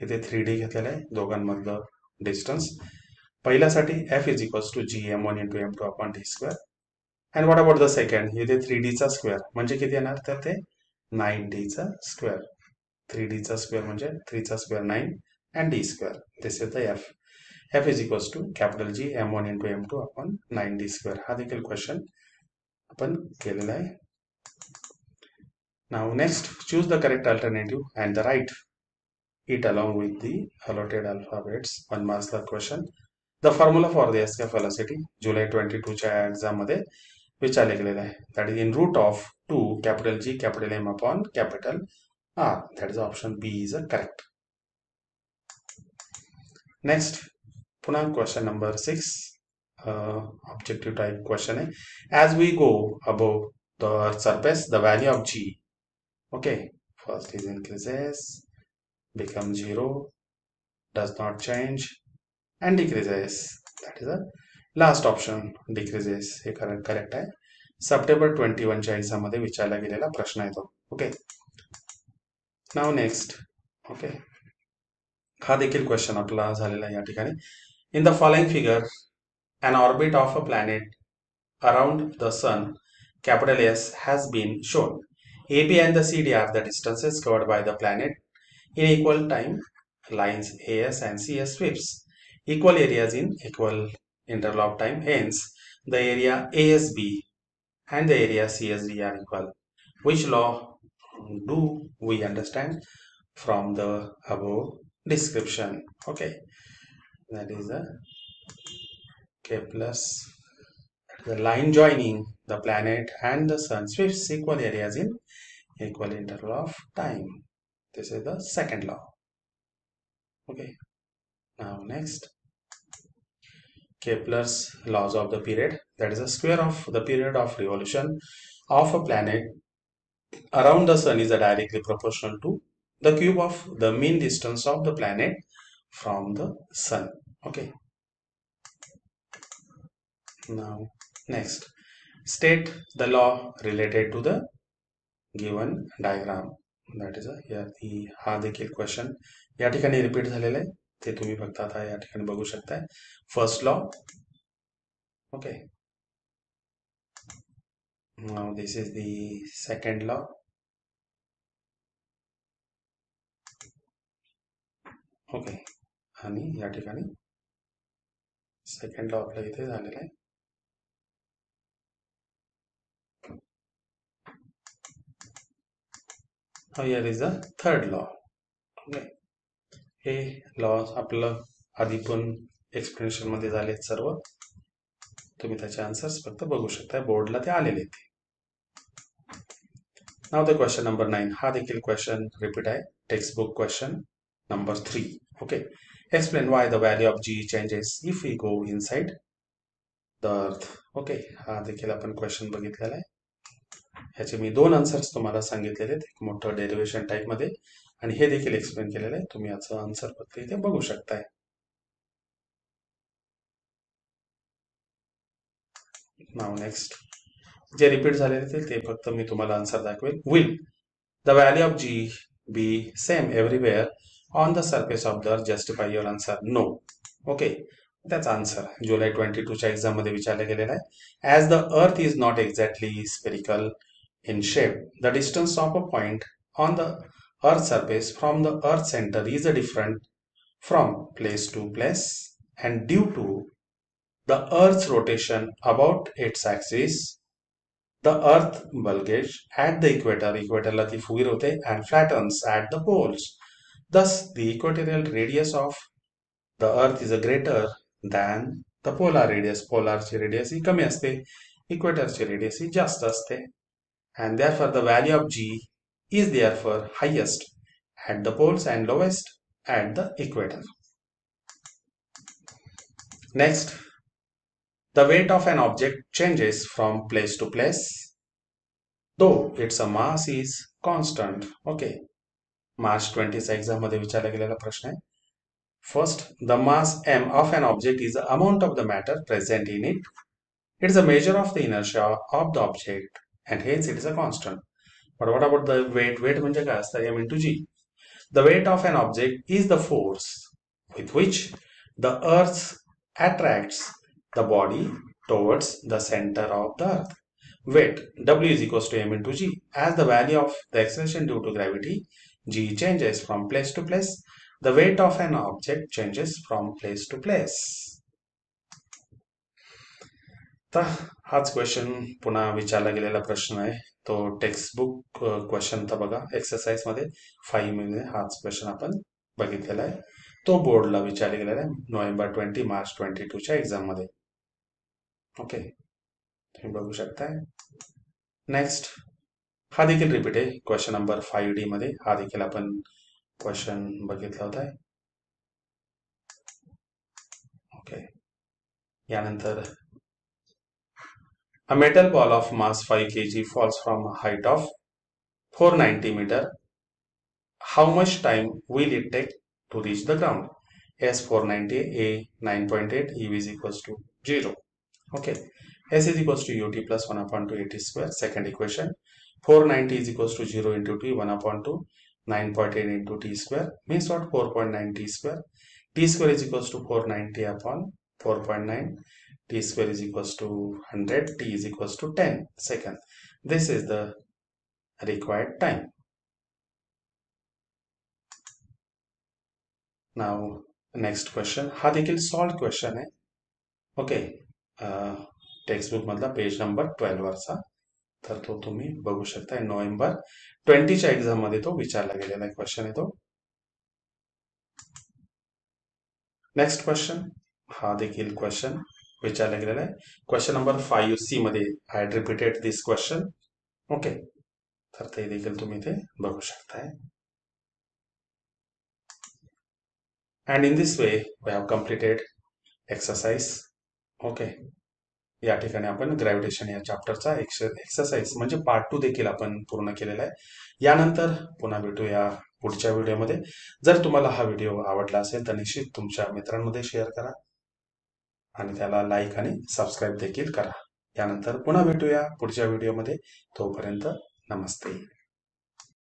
इथे 3D घेतलेला आहे, दोघांमधलं distance. पहिल्यासाठी F is equals to G m1 into m2 upon t square. And what about the second? इथे 3D चा square म्हणजे किती येणार तर ते 9D चा स्क्वेअर. 3D चा स्क्वेअर म्हणजे 3 चा square 9 and d square. This is the F. F is equals to capital G m1 into m2 upon 9D square. हा देखील क्वेश्चन आपण केलेला आहे. Now next, choose the correct alternative and the write it along with the allotted alphabets. 1 marks the question. The formula for the escape velocity जुलै 22च्या exam मध्ये विचारले गेलेले आहे. That is in root of 2 capital G capital M upon capital R. That is option B is a correct. Next पुन्हा question number 6 objective type question आहे. As we go above the surface the value of G, okay, first is increases, become 0, does not change and decreases. That is the last option, decreases. हे correct आहे. September 21च्या exam मध्ये विचारला गेलेला प्रश्न आहे तो. Okay, now next. ओके, हा देखील क्वेश्चन आपला झालेला आहे या ठिकाणी. In the following figure an orbit of a planet around the sun, capital S, has been shown. AB and the CD are the distances covered by the planet in equal time. Lines AS and CS sweeps equal areas in equal interval of time. Hence, the area ASB and the area CSD are equal. Which law do we understand from the above description? Okay, that is the Kepler's, the line joining the planet and the sun sweeps equal areas in equal interval of time. This is the second law. Okay, now next, Kepler's laws of the period. That is, the square of the period of revolution of a planet around the sun is directly proportional to the cube of the mean distance of the planet from the sun. Okay, now next, state the law related to the given diagram. That is here हा देखील question या ठिकाणी repeat झालेला आहे, ते तुम्ही फक्त आता या ठिकाणी बघू शकताय. First law. Okay, now this is the second law. Okay, आणि या ठिकाणी सेकंड लॉ आपल्या इथे झालेला आहे. Here is the third law. Okay, हे लॉ आपलं आधी पण एक्सप्लेनेशन मध्ये झालेत सर्व, तुम्ही त्याचे आन्सर्स फक्त बघू शकता, बोर्डला ते आलेले आहेत. Now the question number 9. हा देखील क्वेश्चन रिपीट आहे, textbook question number 3. Okay, explain why the value of G changes if we go inside the earth. Okay, हा देखील आपण क्वेश्चन बघितलेला आहे. ह्याचे मी 2 आन्सर्स तुम्हाला सांगितलेले आहेत, एक मोठं डेरिव्हेशन टाइप मध्ये आणि हे देखील एक्सप्लेन केलेलं आहे. तुम्ही याचं आन्सर फक्त इथे बघू शकताय. नाउ नेक्स्ट, जे रिपीट झालेले ते फक्त मी तुम्हाला आन्सर दाखवेल. Will the value of G be same everywhere on the surface of the earth? Justify your answer. No. Okay, त्याचा आन्सर जुलै 22च्या एक्झाम मध्ये विचारला गेलेला आहे. As the earth is not exactly spherical in shape, the distance of a point on the earth surface from the earth center is different from place to place, and due to the earth's rotation about its axis, the earth bulges at the equator ला ती फुगीर होते, and flattens at the poles. Thus the equatorial radius of the earth is greater than the polar radius. पोलारची radius ही कमी असते, इक्वेटरची radius ही जास्त असते. And therefore the value of G is therefore highest at the poles and lowest at the equator. Next, the weight of an object changes from place to place though its mass is constant. Okay, March 20 exam मध्ये विचारला गेलेला प्रश्न आहे. First, the mass m of an object is the amount of the matter present in it. It is a measure of the inertia of the object and hence it is a constant. But what about the weight? Weight म्हणजे काय असतं? m into g. The weight of an object is the force with which the earth attracts the body towards the center of the earth. Weight W is equals to m into g. As the value of the acceleration due to gravity g changes from place to place, the weight of an object changes from place to place. तर हाच question पुन्हा विचारला गेलेला प्रश्न आहे, तो text book question तर बघा, एक्सरसाइज मध्ये 5 मध्ये हाच क्वेश्चन आपण बघितलेला आहे. तो बोर्डला विचारला गेलेला आहे नोव्हेंबर 20 मार्च 22च्या एक्झाम मध्ये. ओके, तुम्ही बघू शकताय. नेक्स्ट हा देखील रिपीट आहे क्वेश्चन नंबर 5D मध्ये. हा देखील आपण क्वेश्चन बघितला होता. ओके, यानंतर a metal ball of mass 5 kg falls from a height of 490 meter. How much time will it take to reach the ground? S 490, A 9.8, E is equals to 0. Okay, S is equals to ut plus 1 upon 2 at square. Second equation, 490 is equals to 0 into t, 1 upon 2, 9.8 into t square means what? 4.9 t square. T square is equals to 490 upon 4.9. T square is equals to 100. T is equals to 10 seconds. This is the required time. Now next question. हा देखील solve question आहे. Okay, textbook मधला page number 12 वरचा. तर तो तुम्ही बघू शकता. नोव्हेंबर 20च्या एक्झाम मध्ये तो विचारला गेलेला क्वेश्चन आहे तो. नेक्स्ट क्वेश्चन, हा देखील क्वेश्चन विचारला गेलेला आहे. क्वेश्चन नंबर 5C मध्ये I had repeated this question. Okay, तर ते देखील तुम्ही ते बघू शकताय. And in this way we have completed exercise. Okay, या ठिकाणी आपण ग्रॅव्हिटेशन या चॅप्टरचा एक्सरसाइज म्हणजे पार्ट 2 देखील आपण पूर्ण केलेला आहे. यानंतर पुन्हा भेटूया पुढच्या व्हिडिओमध्ये. जर तुम्हाला हा व्हिडिओ आवडला असेल तर निश्चित तुमच्या मित्रांमध्ये शेअर करा आणि त्याला लाईक आणि सबस्क्राईब देखील करा. यानंतर पुन्हा भेटूया पुढच्या व्हिडिओमध्ये. तोपर्यंत नमस्ते.